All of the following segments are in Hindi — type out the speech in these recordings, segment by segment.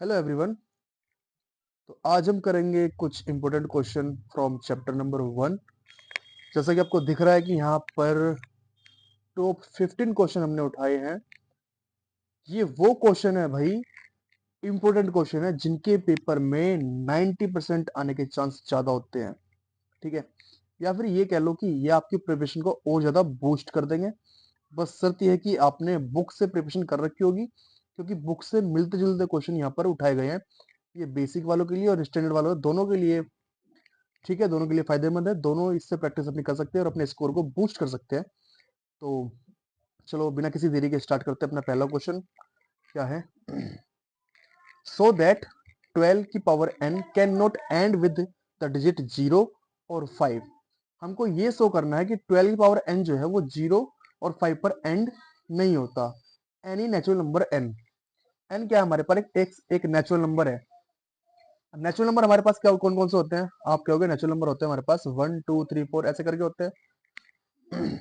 Hello everyone. तो आज हम करेंगे कुछ important question from chapter number 1। जैसा कि आपको दिख रहा है कि यहाँ पर टॉप 15 क्वेश्चन हमने उठाए हैं। ये वो क्वेश्चन है भाई, इंपॉर्टेंट क्वेश्चन है जिनके पेपर में 90% आने के चांस ज्यादा होते हैं। ठीक है, या फिर ये कह लो कि ये आपकी प्रिपरेशन को और ज्यादा बूस्ट कर देंगे। बस शर्त यह है कि आपने बुक से प्रिपरेशन कर रखी होगी, क्योंकि बुक से मिलते जुलते क्वेश्चन यहाँ पर उठाए गए हैं। ये बेसिक वालों के लिए और स्टैंडर्ड वालों दोनों के लिए। ठीक है, दोनों के लिए फायदेमंद है, दोनों इससे प्रैक्टिस अपनी कर सकते हैं और अपने स्कोर को बूस्ट कर सकते हैं। तो चलो बिना किसी देरी के स्टार्ट करते हैं। अपना पहला क्वेश्चन क्या है? सो दैट 12 की power n can not and with the digit 0 और 5। हमको ये शो करना है कि 12 की पावर n जो है वो 0 और 5 पर एंड नहीं होता। Any natural number n। n क्या है हमारे पास? एक नेचुरल नंबर है। नेचुरल नंबर हमारे पास क्या कौन कौन से होते हैं? आप कहोगे नेचुरल नंबर होते हैं हमारे पास 1 2 3 4 ऐसे करके होते हैं।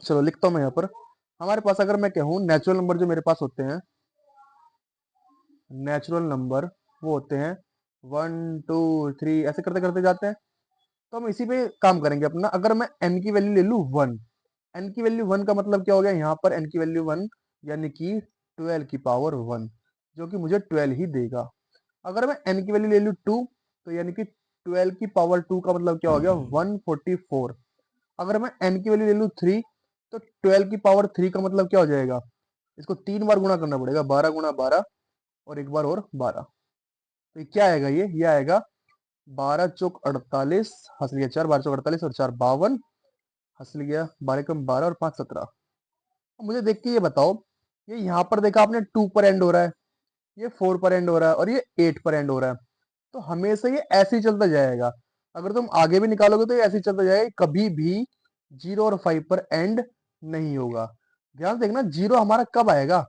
चलो लिखता हूँ मैं यहाँ पर। हमारे पास अगर मैं कहूँ नेचुरल नंबर जो मेरे पास होते हैं, नेचुरल नंबर वो होते हैं 1 2 3 ऐसे करते करते जाते हैं। तो हम इसी पे काम करेंगे अपना। अगर मैं n की वैल्यू ले लूँ 1, n की वैल्यू 1 का मतलब क्या हो गया? यहाँ पर n की वैल्यू 1 यानी कि 12 की पावर 1, जो कि मुझे 12 ही देगा। अगर मैं n की वैल्यू ले लूँ 2, तो यानी कि 12 की पावर 2 का मतलब क्या हो गया? 144। अगर मैं n की वैल्यू ले लूँ 3, तो 12 की पावर 3 का मतलब क्या हो जाएगा? इसको 3 बार गुणा करना पड़ेगा, 12 गुणा 12 और एक बार और 12। तो ये क्या आएगा? ये आएगा 12 चौक 48, हंस लिया 4, 12 चौक 48 और 4 52, हंस लिया 12 कम 12 और 5 17। मुझे देख के ये बताओ, ये यहाँ पर देखा आपने 2 पर एंड हो रहा है, ये 4 पर एंड हो रहा है और ये 8 पर एंड हो रहा है। तो हमेशा ये ऐसे ही चलता जाएगा। अगर तुम आगे भी निकालोगे तो ये ऐसे ही चलता जाएगा, कभी भी 0 और 5 पर एंड नहीं होगा। ध्यान से देखना, 0 हमारा कब आएगा?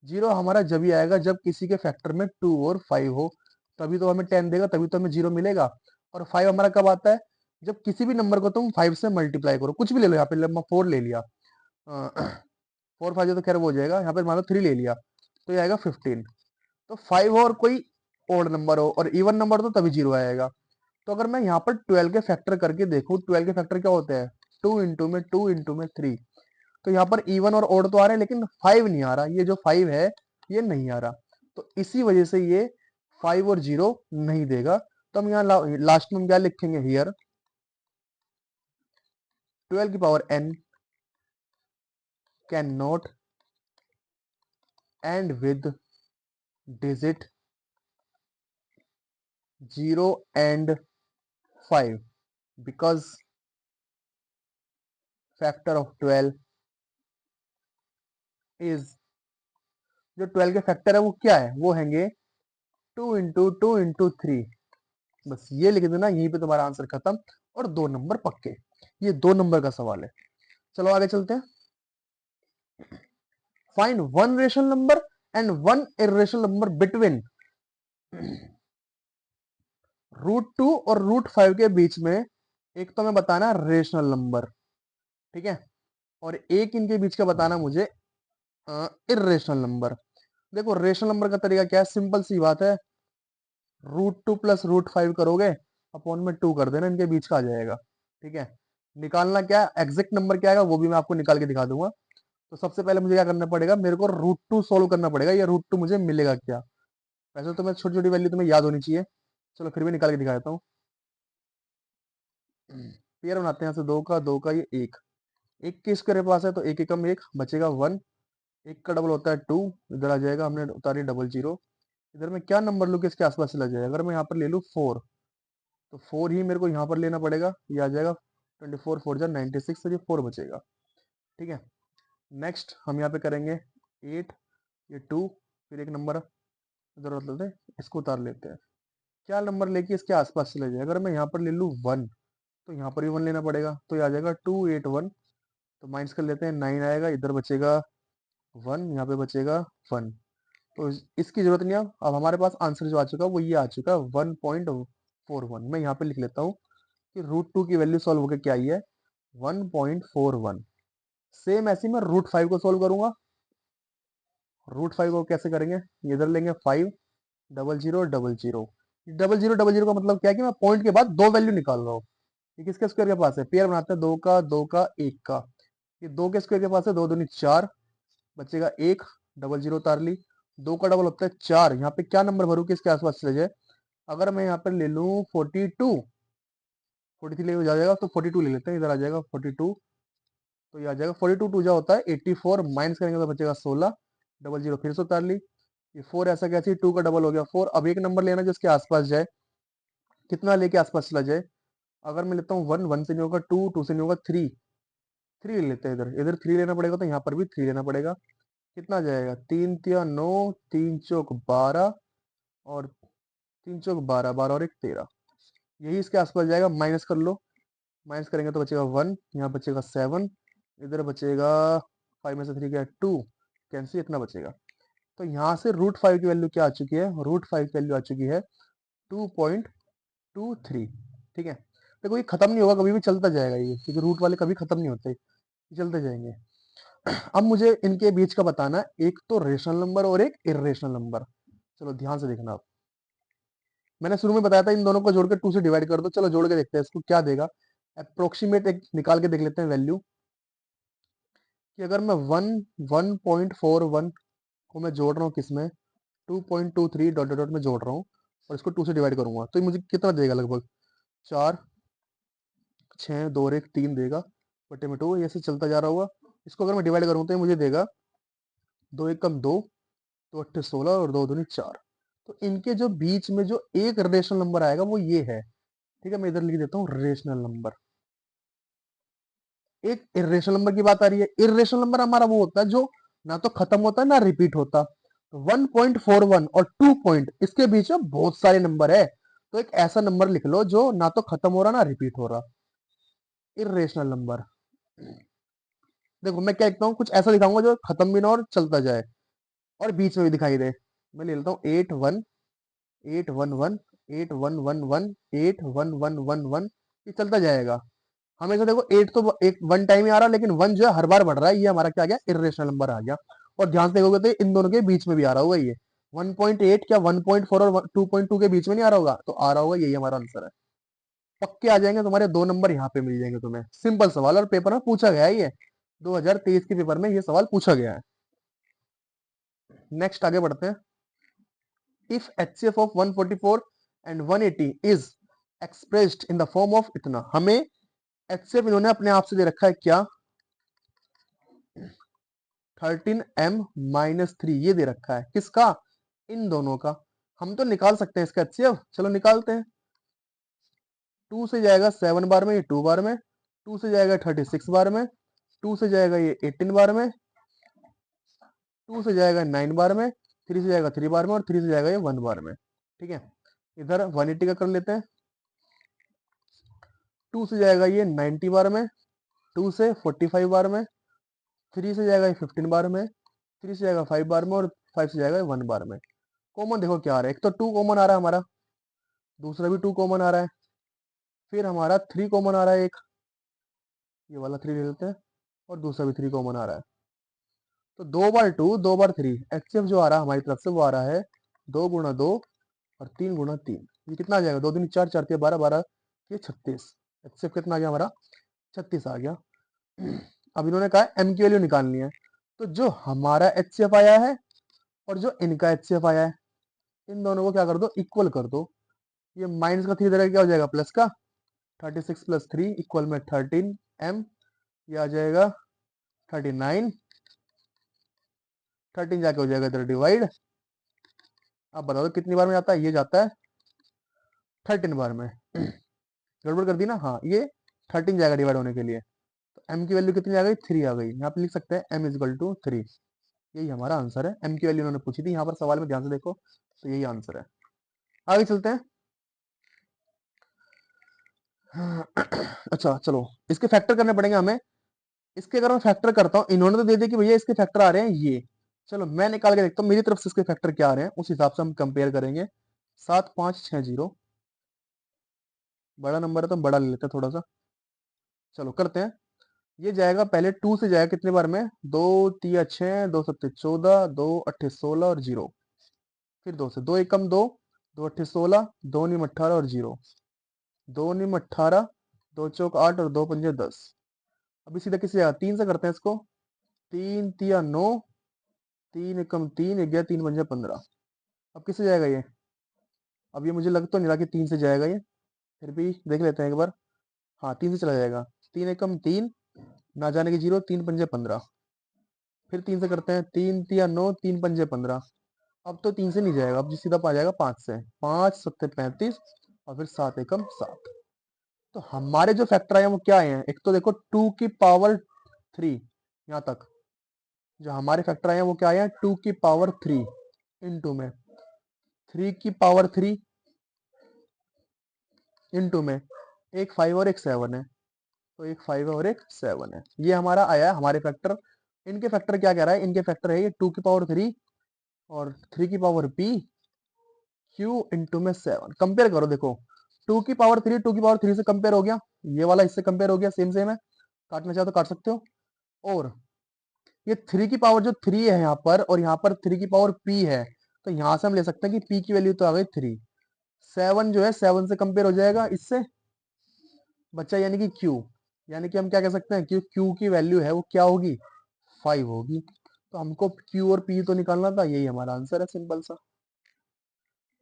0 हमारा जब ही आएगा जब किसी के फैक्टर में 2 और 5 हो, तभी तो हमें 10 देगा, तभी तो हमें 0 मिलेगा। और 5 हमारा कब आता है? जब किसी भी नंबर को तुम 5 से मल्टीप्लाई करो। कुछ भी ले लो, यहाँ पे 4 ले लिया, 4 5 तो खैर वो हो जाएगा, यहाँ पे मान लो 3 ले लिया, तो ये आएगा 15। तो 5 और कोई ओड नंबर हो और इवन नंबर तो तभी 0 आएगा। तो अगर मैं यहाँ पर 12 के फैक्टर करके देखूं, 12 के फैक्टर क्या होते हैं? 2 इंटू में 3। तो यहाँ पर इवन और ओड तो आ रहे हैं, लेकिन 5 नहीं आ रहा। ये जो 5 है ये नहीं आ रहा, तो इसी वजह से ये 5 और 0 नहीं देगा। तो हम यहाँ लास्ट में हम क्या लिखेंगे? हियर 12 की power n can not and with digit 0 and 5 because factor of 12 is, जो 12 के फैक्टर है वो क्या है? वो हैंगे 2 इंटू 3। बस ये लिख देना, यहीं पे तुम्हारा आंसर खत्म और 2 नंबर पक्के। ये 2 नंबर का सवाल है। चलो आगे चलते हैं। Find one rational number and one irrational number between √2 और √5 के बीच में। एक तो मैं बताना रेशनल नंबर, ठीक है, और एक इनके बीच का बताना मुझे इरेशनल नंबर। देखो रेशनल नंबर का तरीका क्या है? सिंपल सी बात है, √2 प्लस √5 करोगे, अपॉन में 2 कर देना, इनके बीच का आ जाएगा। ठीक है, निकालना क्या एग्जैक्ट नंबर क्या आएगा वो भी मैं आपको निकाल के दिखा दूंगा। तो सबसे पहले मुझे क्या करना पड़ेगा? मेरे को √2 सोल्व करना पड़ेगा, या √2 मुझे मिलेगा क्या। वैसे तो मैं छोटी छोटी वैल्यू तुम्हें याद होनी चाहिए, चलो फिर भी निकाल के दिखा देता हूँ। पेयर बनाते हैं यहाँ से, 2 का ये एक, एक के स्क्वायर पास है तो एक एकम एक बचेगा 1, एक का डबल होता है 2, इधर आ जाएगा, हमने उतारी डबल जीरो। इधर मैं क्या नंबर लूँ कि इसके आसपास चला जाएगा? अगर मैं यहाँ पर ले लूँ 4, तो 4 ही मेरे को यहाँ पर लेना पड़ेगा, ये आ जाएगा 24 4 जा 96, तो ये 4 बचेगा। ठीक है, नेक्स्ट हम यहाँ पे करेंगे 8, ये 2, फिर एक नंबर इधर उतार लेते हैं, इसको उतार लेते हैं। क्या नंबर लेके इसके आसपास चले जाए? अगर मैं यहाँ पर ले लूँ 1, तो यहाँ पर भी 1 लेना पड़ेगा, तो ये आ जाएगा 281। तो माइनस कर लेते हैं, 9 आएगा, इधर बचेगा 1, यहाँ पे बचेगा 1। तो इसकी जरूरत नहीं है। अब हमारे पास आंसर जो आ चुका है वो ये आ चुका है 1.41। मैं यहाँ पे लिख लेता हूँ कि √2 की वैल्यू सॉल्व होकर क्या आई है? 1.41। सेम ऐसे ही मैं √5 को सॉल्व करूंगा। √5 को कैसे करेंगे? इधर लेंगे 5, 0000। डबल जीरो का मतलब क्या है कि मैं पॉइंट के बाद दो वैल्यू निकाल रहा हूँ। ये किसके स्क्वायर के पास है? पेयर बनाते हैं, दो का एक का। ये दो के स्क्वायर के पास है, दो दूनी चार, बचेगा एक, डबल जीरो उतार ली। दो का डबल होता है चार। यहाँ पे क्या नंबर भरूँ कि इसके आसपास चले जाए? अगर मैं यहाँ पर ले लूँ 42, 43 ले जाएगा तो 42 ले लेते हैं, इधर आ जाएगा 42। तो ये आ जाएगा 42, टू जा होता है 84, माइनस करेंगे तो बचेगा 16, डबल जीरो फिर से उतार ली। ये 4 ऐसा कैसे, 2 का डबल हो गया 4। अब एक नंबर लेना जो इसके आसपास जाए, कितना लेके आसपास चला जाए? अगर मैं लेता हूँ 1, 1 से नहीं होगा 2, 2 से नहीं होगा 3, 3 ले लेते हैं। इधर इधर 3 लेना पड़ेगा तो यहाँ पर भी 3 लेना पड़ेगा। कितना आ जाएगा? 3 तिया 9, 3 चौक 12, और 3 चौक 12, 12 और एक 13। यही इसके आसपास जाएगा। माइनस कर लो, माइनस करेंगे तो बचेगा 1, यहाँ बचेगा 7, इधर बचेगा 5 में से 3 क्या है 2, कैंसिल, इतना बचेगा। तो यहाँ से √5 की वैल्यू क्या आ चुकी है? √5 की वैल्यू आ चुकी है 2.23। ठीक है, देखो ये खत्म नहीं होगा, कभी भी चलता जाएगा ये, क्योंकि रूट वाले कभी खत्म नहीं होते, ये चलते जाएंगे। अब मुझे इनके बीच का बताना है, एक तो रेशनल नंबर और एक इर्रेशनल नंबर। चलो ध्यान से देखना आप। मैंने शुरू में बताया था इन दोनों को जोड़ के 2 से डिवाइड कर दो। चलो जोड़ के देखते हैं इसको क्या देगा। अप्रोक्सीमेट एक निकाल के देख लेते हैं वैल्यू, कि अगर मैं 1.41 को मैं जोड़ रहा हूँ किसमें, 2.23 डॉट डॉट डॉट में जोड़ रहा हूँ, और इसको 2 से डिवाइड करूंगा तो ये मुझे कितना देगा? लगभग 4, 6, 2 और 1 3 देगा, बटे में 2, ऐसे चलता जा रहा होगा। इसको अगर मैं डिवाइड करूँ तो ये मुझे देगा 2 एक कम 2, 2 अट्ठे 16 और 2 दूनी 4। तो इनके जो बीच में जो एक रेशनल नंबर आएगा वो ये है। ठीक है, मैं इधर लिख देता हूँ रेशनल नंबर। एक इर्रेशनल नंबर की बात आ रही है। इर्रेशनल नंबर हमारा वो होता है जो ना तो खत्म होता है ना रिपीट होता। तो 1.41 और 2 पॉइंट, इसके बीच में बहुत सारे नंबर है, तो एक ऐसा नंबर लिख लो जो ना तो खत्म हो रहा ना रिपीट हो रहा, इर्रेशनल नंबर। देखो मैं क्या लिखता हूँ, कुछ ऐसा दिखाऊंगा जो खत्म भी ना और चलता जाए और बीच में भी दिखाई दे। मैं ले लेता हूँ 8 1 8 1 1 1 8 1 1 1 1, ये चलता जाएगा हमेशा। देखो 8 तो एक वन टाइम ही आ रहा, लेकिन 1 जो है हर बार बढ़ रहा है, ये हमारा क्या आ गया? इर्रेशनल नंबर आ गया। और ध्यान से देखोगे तो इन दोनों के बीच में भी आ रहा होगा ये 1.8, क्या 1.4 और 2.2 के बीच में नहीं आ रहा होगा? तो आ रहा होगा, यही हमारा आंसर है। पक्के आ जाएंगे तुम्हारे, दो नंबर यहाँ पे मिल जाएंगे तुम्हें। सिंपल सवाल, और पेपर में पूछा गया है ये, 2023 के पेपर में ये सवाल पूछा गया है। नेक्स्ट आगे बढ़ते हैं। If HCF of 144 and 180 is expressed in the form of इतना, हमें HCF इन्होंने अपने आप से दे रखा है क्या? 13m-3 ये दे रखा है। किसका? इन दोनों का। हम तो निकाल सकते हैं इसका HCF, चलो निकालते हैं। 2 से जाएगा 7 बार में, ये 2 बार में, 2 से जाएगा 36 बार में, 2 से जाएगा ये 18 बार में, 2 से जाएगा 9 बार में, 3 से जाएगा 3 बार में, और 3 से जाएगा ये 1 बार में। ठीक है, इधर 180 का कर लेते हैं। 2 से जाएगा ये 90 बार में, 2 से 45 बार में, 3 से जाएगा ये 15 बार में, 3 से जाएगा 5 बार में, और 5 से जाएगा ये 1 बार में। कॉमन देखो क्या आ रहा है, एक तो 2 कॉमन आ रहा है हमारा, दूसरा भी 2 कॉमन आ रहा है, फिर हमारा 3 कॉमन आ रहा है एक, ये वाला 3 ले लेते हैं, और दूसरा भी 3 कॉमन आ रहा है। तो 2 बार 2, 2 बार 3, HCF जो आ रहा है हमारी तरफ से वो आ रहा है 2 गुणा 2 और 3 गुणा 3। ये कितना आ जाएगा? 2 दूनी 4, 4 तिया 12, 12 ये 36। HCF कितना आ गया हमारा? 36 आ गया। अब इन्होंने कहा M की वैल्यू निकालनी है, तो जो हमारा HCF आया है और जो इनका HCF आया है, इन दोनों को क्या कर दो? इक्वल कर दो। ये माइनस का 3 इधर क्या हो जाएगा? प्लस का 36 प्लस 3 इक्वल में 13m, ये आ जाएगा 39, 13 जाके हो जाएगा इधर डिवाइड। अब बता दो कितनी बार में जाता है? ये जाता है 13 बार में। गड़बड़ कर दी ना? हाँ, ये 13 जाएगा डिवाइड होने के लिए। तो m की वैल्यू कितनी आ गई? 3 आ गई। यहाँ पे लिख सकते हैं m इजिकल टू 3। यही हमारा आंसर है। m की वैल्यू उन्होंने पूछी थी यहाँ पर सवाल में, ध्यान से देखो, तो यही आंसर है। आगे चलते हैं। अच्छा चलो, इसके फैक्टर करने पड़ेंगे हमें। इसके अगर मैं फैक्टर करता हूँ, इन्होंने तो दे दिया कि भैया इसके फैक्टर आ रहे हैं ये, चलो मैं निकाल के देखता हूँ मेरी तरफ से इसके फैक्टर क्या आ रहे हैं, उस हिसाब से हम कंपेयर करेंगे। 7560, बड़ा नंबर है तो हम बड़ा ले लेते हैं थोड़ा सा। चलो करते हैं। ये जाएगा पहले 2 से जाएगा कितने बार में? 2 तिया 6, 2 सत्ते 14, 2 अट्ठे 16 और 0। फिर 2 से, 2 एकम 2, 2 अट्ठे 16, 2 नीम 18 और 0, 2 नीम 18, 2 चौक 8 और 2 पंजे 10। अभी सीधा किसी जाएगा, 3 से करते हैं इसको, 3 तिया 9, 3 एकम 3, 1 गया 3 पंजे 15। अब किससे जाएगा ये? अब ये मुझे लग तो नहीं रहा कि 3 से जाएगा ये, फिर भी देख लेते हैं एक बार। हाँ, 3 से चला जाएगा, 3 एकम 3, ना जाने की 0, 3 पंजे 15। फिर 3 से करते हैं, 3 तिया 9, 3 पंजे 15। अब तो 3 से नहीं जाएगा, अब सीधा पा जाएगा 5 से, 5 सत्ते 35 और फिर 7 एकम 7। तो हमारे जो फैक्टर आए हैं वो क्या आए हैं? एक तो देखो 2 की पावर 3, यहाँ तक जो हमारे फैक्टर आए हैं वो क्या आए हैं? 2 की पावर 3 इंटू में 3 की पावर 3 इंटू में एक 5 और एक 7 है, तो एक 5 और एक 7 है। ये हमारा आया है हमारे फैक्टर। इनके फैक्टर क्या कह रहा है? इनके फैक्टर है ये 2 की पावर 3 और 3 की पावर p q इंटू में 7। कंपेयर करो, देखो 2 की पावर 3 2 की पावर 3 से कंपेयर हो गया, ये वाला इससे कंपेयर हो गया, सेम सेम है, काटना चाहो तो काट सकते हो। और ये 3 की पावर जो 3 है यहाँ पर, और यहाँ पर 3 की पावर p है, तो यहाँ से हम ले सकते हैं कि p की वैल्यू तो आ गई 3। 7 जो है 7 से कंपेयर हो जाएगा इससे, बच्चा यानी कि q, यानी कि हम क्या कह सकते हैं कि q की वैल्यू है वो क्या होगी? 5 होगी। तो हमको q और p तो निकालना था, यही हमारा आंसर है, सिंपल सा।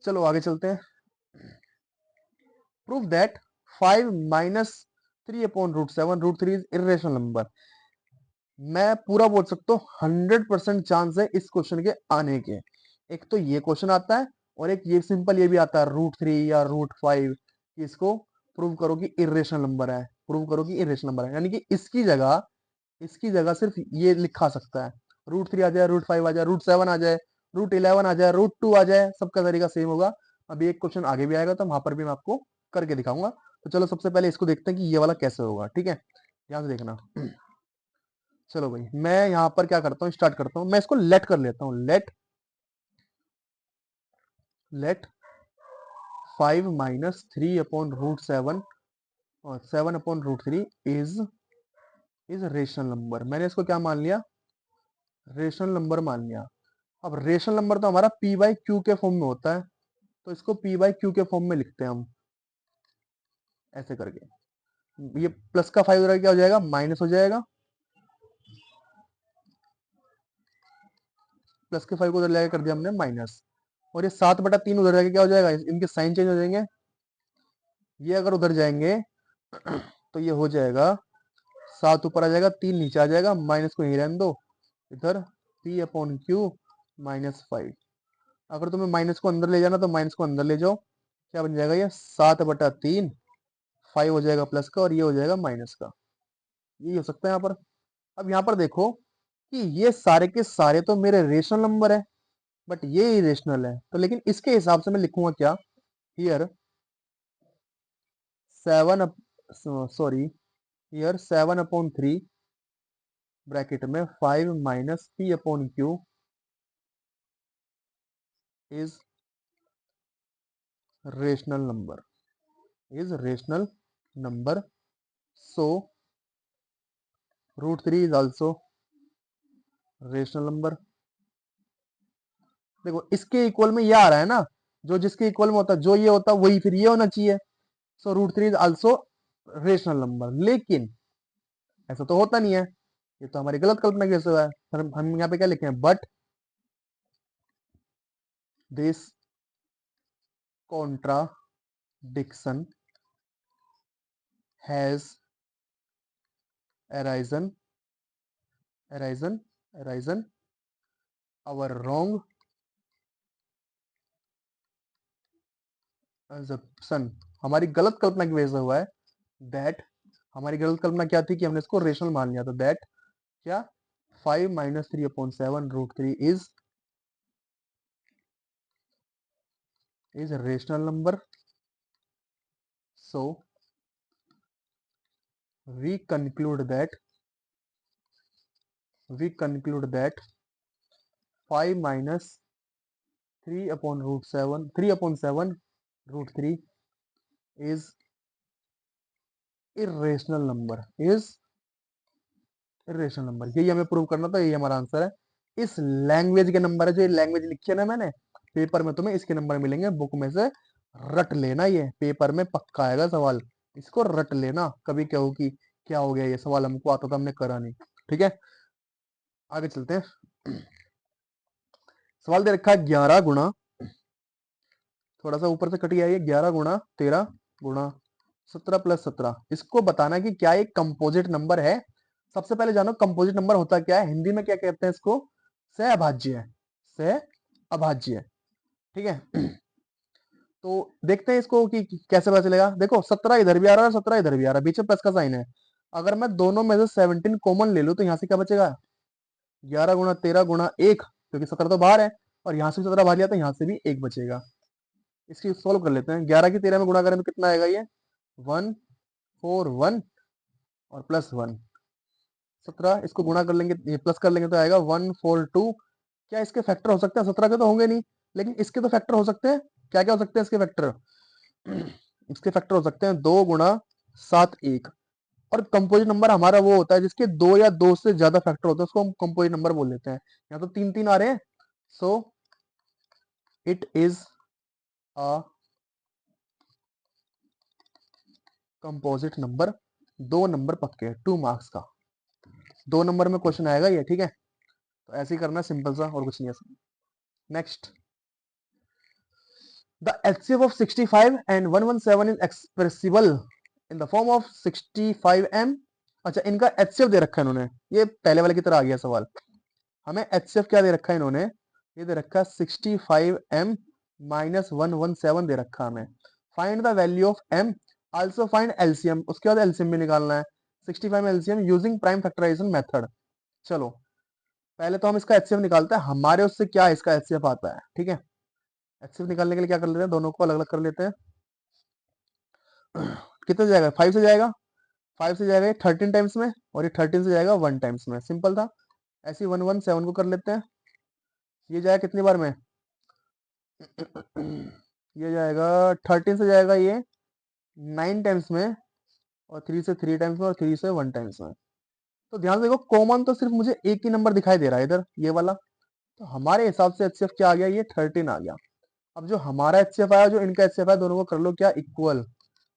चलो आगे चलते हैं। Prove that 5 minus 3 upon root 7 root 3 is irrational number. मैं पूरा बोल सकता हूँ 100% चांस है इस क्वेश्चन के आने के। एक तो ये क्वेश्चन आता है, और एक ये सिंपल ये भी आता है रूट 3 या रूट 5, इसको प्रूव करो कि इरेशनल नंबर है, प्रूव करो कि इरेशनल नंबर है, यानी कि इसकी जगह सिर्फ ये लिखा सकता है, रूट 3 आ जाए, रूट 5 आ जाए, रूट 7 आ जाए, रूट 11 आ जाए, रूट 2 आ जाए, सबका तरीका सेम होगा। अभी एक क्वेश्चन आगे भी आएगा तो वहां पर भी मैं आपको करके दिखाऊंगा। तो चलो सबसे पहले इसको देखते हैं कि ये वाला कैसे होगा, ठीक है, ध्यान से देखना। चलो भाई, मैं यहाँ पर क्या करता हूँ, स्टार्ट करता हूँ, मैं इसको लेट कर लेता हूँ, लेट 5 माइनस 3 अपॉन रूट 7 और 7 upon root 3 is rational number. मैंने इसको क्या मान लिया? रेशनल नंबर मान लिया। अब रेशनल नंबर तो हमारा p बाई क्यू के फॉर्म में होता है, तो इसको p बाई क्यू के फॉर्म में लिखते हैं हम, ऐसे करके। ये प्लस का 5 उधर क्या हो जाएगा? माइनस हो जाएगा, प्लस के 5 को उधर लेके कर दिया हमने माइनस, और ये 7/3 उधर जाके क्या हो जाएगा? इनके साइन चेंज हो जाएंगे, ये अगर उधर जाएंगे तो ये हो जाएगा 7 ऊपर आ जाएगा, 3 नीचे आ जाएगा, माइनस को यहीं रहने दो, इधर p अपॉन क्यू माइनस 5। अगर तुम्हें माइनस को अंदर ले जाना तो माइनस को अंदर ले जाओ, क्या बन जाएगा? ये 7/3, 5 हो जाएगा प्लस का और ये हो जाएगा माइनस का, यही हो सकता है यहाँ पर। अब यहाँ पर देखो कि ये सारे के सारे तो मेरे रेशनल नंबर है, बट ये इरेशनल है, तो लेकिन इसके हिसाब से मैं लिखूंगा क्या? हियर 7 सॉरी, हियर 7/3 ब्रैकेट में 5 minus p upon q is rational number, so root 3 is also rational number. देखो इसके इक्वल में ये आ रहा है ना, जो जिसके इक्वल में होता है, जो ये होता है वही फिर ये होना चाहिए, so root 3 is also rational number. लेकिन ऐसा तो होता नहीं है, ये तो हमारी गलत कल्पना कैसे हुआ है। हम यहाँ पे क्या लिखे हैं? But this contradiction has arisen our wrong assumption, हमारी गलत कल्पना की वजह से हुआ है। दैट, हमारी गलत कल्पना क्या थी कि हमने इसको रेशनल मान लिया था। दैट क्या? 5 minus 3/7 root 3 is rational number, so we conclude that 5 minus 3/7 root 3 is irrational number, यही हमें प्रूव करना था, यही हमारा आंसर है। इस लैंग्वेज के नंबर है, जो ये लैंग्वेज लिखी है ना मैंने, पेपर में तुम्हें इसके नंबर मिलेंगे, बुक में से रट लेना, ये पेपर में पक्का आएगा सवाल, इसको रट लेना। कभी कहो कि क्या हो गया, ये सवाल हमको आता था हमने करा नहीं। ठीक है, आगे चलते हैं। सवाल दे रखा है 11 गुणा, थोड़ा सा ऊपर से कट गया, ये 11 गुणा 13 गुणा 17 प्लस 17, इसको बताना कि क्या एक कंपोजिट नंबर है। सबसे पहले जानो कंपोजिट नंबर होता क्या है, हिंदी में क्या कहते हैं इसको, सहअभाज्य है, सहअभाज्य। ठीक है, तो देखते हैं इसको कि कैसे पता चलेगा। देखो 17 इधर भी आ रहा है और 17 इधर भी आ रहा है, बीच में प्लस का साइन है। अगर मैं दोनों में से 17 कॉमन ले लूं तो यहाँ से क्या बचेगा, 11 गुणा 13 गुणा 1, क्योंकि 17 तो बाहर है और यहाँ से 17 बाहर लिया तो यहाँ से भी 1 बचेगा। इसकी सोल्व कर लेते हैं। 11 की 13 में गुणा करें तो कितना आएगा, ये 1 4 1 और प्लस 1 17, इसको गुणा कर लेंगे, ये प्लस कर लेंगे तो आएगा 1 4 2। क्या इसके फैक्टर हो सकते हैं, 17 के तो होंगे नहीं, लेकिन इसके तो फैक्टर हो सकते हैं। क्या क्या हो सकते हैं इसके फैक्टर, इसके फैक्टर हो सकते हैं 2 गुणा 7 1। और कंपोजिट नंबर हमारा वो होता है जिसके 2 या 2 से ज्यादा फैक्टर होते हैं, उसको हम कंपोजिट नंबर बोल देते हैं। यहाँ तो 3 3 आ रहे हैं, so it is a composite number. 2 number पक्के हैं, 2 मार्क्स का 2 नंबर में क्वेश्चन आएगा ये। ठीक है, तो ऐसे ही करना, सिंपल सा, और कुछ नहीं है। Next, the HCF of 65 and 117 is expressible in the form of 65m। अच्छा, इनका एचसीएफ दे रखा है इन्होंने, ये पहले वाले की तरह आ गया सवाल। हमें एचसीएफ क्या दे रखा है इन्होंने, ये दे रखा है 65m माइनस 117 दे रखा है हमें। Find the value of m, also find LCM, उसके बाद एलसीएम भी निकालना है। 65 LCM using prime factorisation method. चलो पहले तो हम इसका एचसीएफ निकालते हैं, हमारे उससे क्या इसका एचसीएफ आता है। ठीक है, एचसीएफ निकालने के लिए क्या कर लेते हैं, दोनों को अलग अलग कर लेते हैं। कितने से जाएगा, 5 से जाएगा, 5 से जाएगा ये 13 टाइम्स में, और ये 13 से जाएगा 1 टाइम्स में, सिंपल था। ऐसे ही 117 को कर लेते हैं, ये जाएगा कितनी बार में, ये जाएगा 13 से जाएगा ये 9 टाइम्स में, और 3 से 3 टाइम्स में, और 3 से 1 टाइम्स में। तो ध्यान से देखो, कॉमन तो सिर्फ मुझे एक ही नंबर दिखाई दे रहा है इधर, ये वाला। तो हमारे हिसाब से एचसीएफ क्या आ गया, ये 13 आ गया। अब जो हमारा एचसीएफ आया, जो इनका एचसीएफ आया, दोनों को कर लो क्या, इक्वल।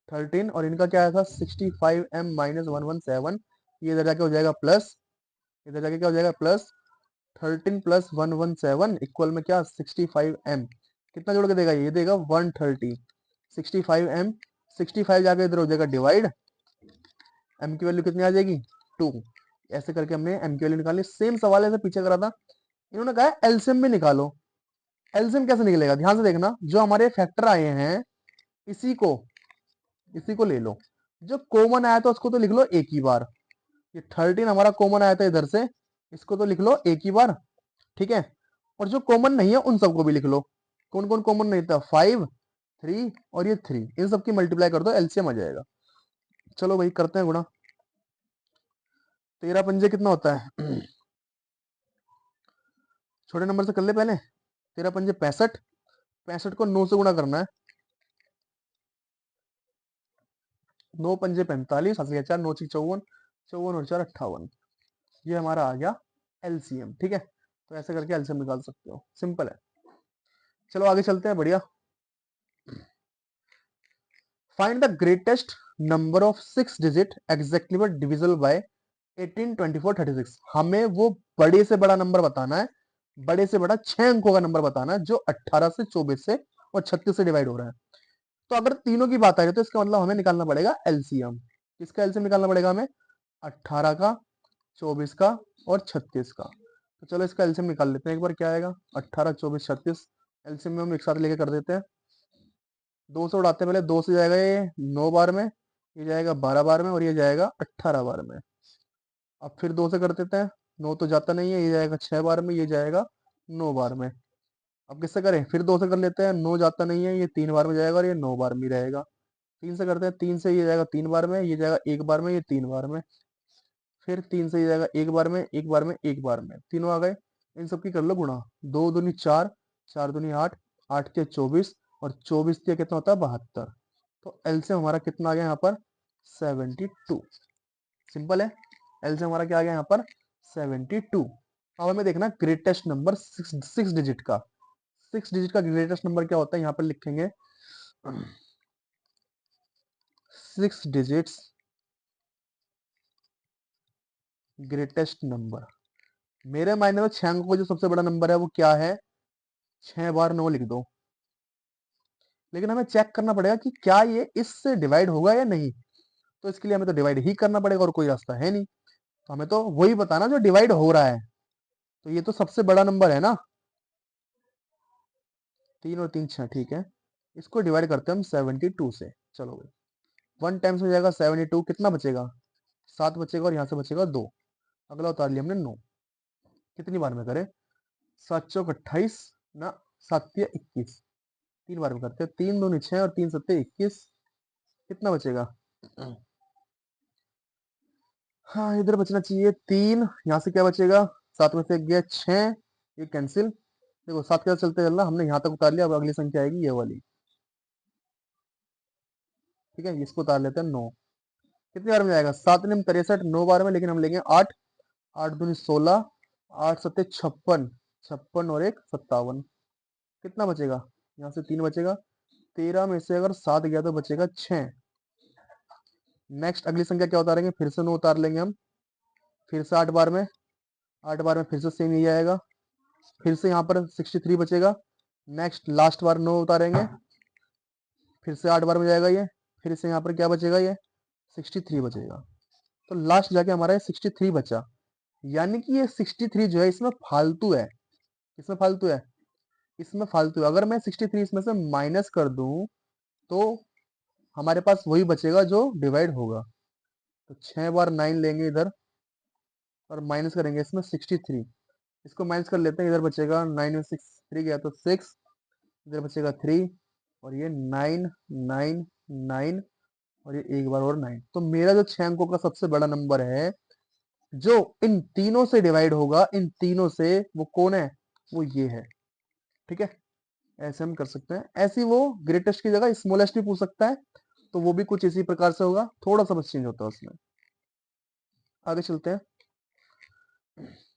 13 और इनका क्या आया था 65m माइनस 117, ये इधर जाके हो जाएगा प्लस, इधर जाके क्या हो जाएगा प्लस, 13 प्लस 117 इक्वल में क्या 65m, कितना जोड़ के देगा, ये देगा 130। 65m, 65 जाके इधर हो जाएगा डिवाइड, m की वैल्यू कितनी आ जाएगी 2। ऐसे करके हमने m की वैल्यू निकाली। सेम सवाल ऐसे पीछे करा था, इन्होंने कहा एलसीएम भी निकालो। एलसीएम कैसे निकलेगा, ध्यान से देखना, जो हमारे फैक्टर आए हैं इसी को ले लो, जो कॉमन आया था उसको तो लिख लो एक ही बार। ये 13 हमारा कॉमन आया था इधर से, इसको तो लिख लो एक ही बार। ठीक है, और जो कॉमन नहीं है उन सबको भी लिख लो। कौन कौन कॉमन नहीं था, 5 3 और ये 3, इन सबकी मल्टीप्लाई कर दो, एलसीएम आ जाएगा। चलो भाई करते हैं गुणा। 13 पंजे कितना होता है, छोटे नंबर से कर ले पहले। 13 पंजे 65, 65 को 9 से गुणा करना है। 9 पंजे 45, 4 9 54, 54 और 4 58, ये हमारा आ गया एलसीएम। ठीक है, तो ऐसे करके एलसीएम निकाल सकते हो, सिंपल है। चलो आगे चलते हैं, बढ़िया। Find the greatest number of 6 digit exactly divisible by 18 24 36। हमें वो बड़े से बड़ा नंबर बताना है, बड़े से बड़ा 6 अंकों का नंबर बताना है जो 18 से 24 से और 36 से डिवाइड हो रहा है। तो अगर तीनों की बात आ रही है तो इसका मतलब हमें निकालना पड़ेगा एलसीएम। किसका एलसीएम निकालना पड़ेगा हमें, 18 का, 24 का और 36 का। तो चलो इसका एलसीएम निकाल लेते हैं एक बार, क्या आएगा 18 24 36, एलसीएम में हम एक साथ लेके कर देते हैं। 2 से उड़ाते हैं पहले, 2 से जाएगा ये 9 बार में, ये जाएगा 12 बार में, और ये जाएगा 18 बार में। अब फिर 2 से कर देते हैं, 9 तो जाता नहीं है, ये जाएगा 6 बार में, ये जाएगा 9 बार में। अब किससे करें, फिर 2 से कर लेते हैं, 9 जाता नहीं है, ये 3 बार में जाएगा और ये 9 बार में रहेगा। 3 से करते हैं, 3 से ये जाएगा 3 बार में, ये जाएगा 1 बार में, ये 3 बार में। फिर 3 से ये जाएगा 1 बार में, 1 बार में, 1 बार में, तीनों आ गए। इन सबकी कर लो गुणा, 2 दूनी 4, 4 दूनी 8, 8 के 24, और 24 के कितना होता है 72। तो एलसीएम हमारा कितना आ गया यहाँ पर 72। सिंपल है, एलसीएम हमारा क्या आ गया यहाँ पर 72। अब हमें देखना ग्रेटेस्ट नंबर 6 डिजिट का, 6 डिजिट का ग्रेटेस्ट नंबर क्या होता है, यहाँ पर लिखेंगे 6 डिजिट्स ग्रेटेस्ट नंबर। मेरे मायने में 6 अंकों का जो सबसे बड़ा नंबर है वो क्या है, 6 बार 9 लिख दो। लेकिन हमें चेक करना पड़ेगा कि क्या ये इससे डिवाइड होगा या नहीं, तो इसके लिए हमें तो डिवाइड ही करना पड़ेगा और कोई रास्ता है नहीं, तो हमें तो वही बताना जो डिवाइड हो रहा है। तो ये तो सबसे बड़ा नंबर है ना, 3 और 3 6, ठीक है। इसको डिवाइड करते हैं हम 72 से। चलो भाई, 1 टाइम्स में जाएगा 72, कितना बचेगा 7 बचेगा और यहाँ से बचेगा 2। अगला उतार लिया हमने 9। कितनी बार में करें, 7 चौक 28 ना, 7 तिया 21, 3 बार में करते हैं, 3 दूनी 6 और 3 सत्ते 21। कितना बचेगा, हाँ इधर बचना चाहिए 3, यहाँ से क्या बचेगा, 7 में से एक गया 6, ये कैंसिल। देखो 7 के साथ चलते चलना, हमने यहाँ तक उतार लिया, अब अगली संख्या आएगी ये वाली, ठीक है, इसको उतार लेते हैं 9। कितनी बार में जाएगा, 7 निम 63, 9 बार में, लेकिन हम लेंगे 8, 8 दूनी 16, 8 सत्ते 56, 56 और एक 57। कितना बचेगा, यहाँ से 3 बचेगा, 13 में से अगर 7 गया तो बचेगा 6। नेक्स्ट अगली संख्या क्या उतारेंगे, फिर से 9 उतार लेंगे हम, फिर से 8 बार में, 8 बार में फिर से सेम ही आएगा, फिर से यहाँ पर 63 बचेगा। नेक्स्ट लास्ट बार 9 उतारेंगे, फिर से 8 बार में जाएगा ये, फिर से यहाँ पर क्या बचेगा, ये 63 बचेगा। तो लास्ट जाके हमारा ये 63 बचा, यानी कि ये 63 जो है इसमें फालतू है। इसमें फालतू है, इसमें फालतू है। अगर मैं 63 इसमें से माइनस कर दूं तो हमारे पास वही बचेगा जो डिवाइड होगा। तो 6 बार 9 लेंगे इधर और माइनस करेंगे इसमें 63, इसको माइनस कर लेते हैं, इधर बचेगा 9 में 6 3 गया तो 6, इधर बचेगा 3 और ये 9 9 9 और ये एक बार और 9। तो मेरा जो 6 अंकों का सबसे बड़ा नंबर है जो इन तीनों से डिवाइड होगा, इन तीनों से, वो कौन है, वो ये है, ठीक है। ऐसे हम कर सकते हैं। ऐसी वो ग्रेटेस्ट की जगह स्मॉलेस्ट भी पूछ सकता है, तो वो भी कुछ इसी प्रकार से होगा, थोड़ा सा बस चेंज होता है उसमें। आगे चलते हैं।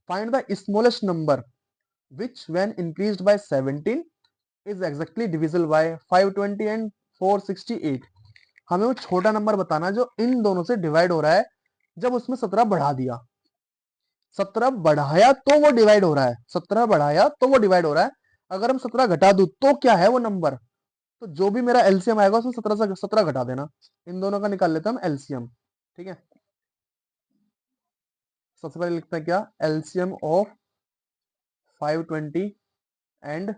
Find the smallest number which when increased by 17 is exactly divisible by 520 and 468। हमें वो छोटा नंबर बताना जो इन दोनों से डिवाइड हो रहा है जब उसमें 17 बढ़ा दिया। 17 बढ़ाया तो वो डिवाइड हो रहा है, 17 बढ़ाया तो वो डिवाइड हो रहा है। अगर हम 17 घटा दूं तो क्या है वो नंबर, तो जो भी मेरा एलसीएम आएगा उसमें 17 से 17 घटा देना। इन दोनों का निकाल लेते हैं हम एलसीएम, ठीक है। सबसे पहले लिखते हैं क्या, एलसीएम ऑफ 520 एंड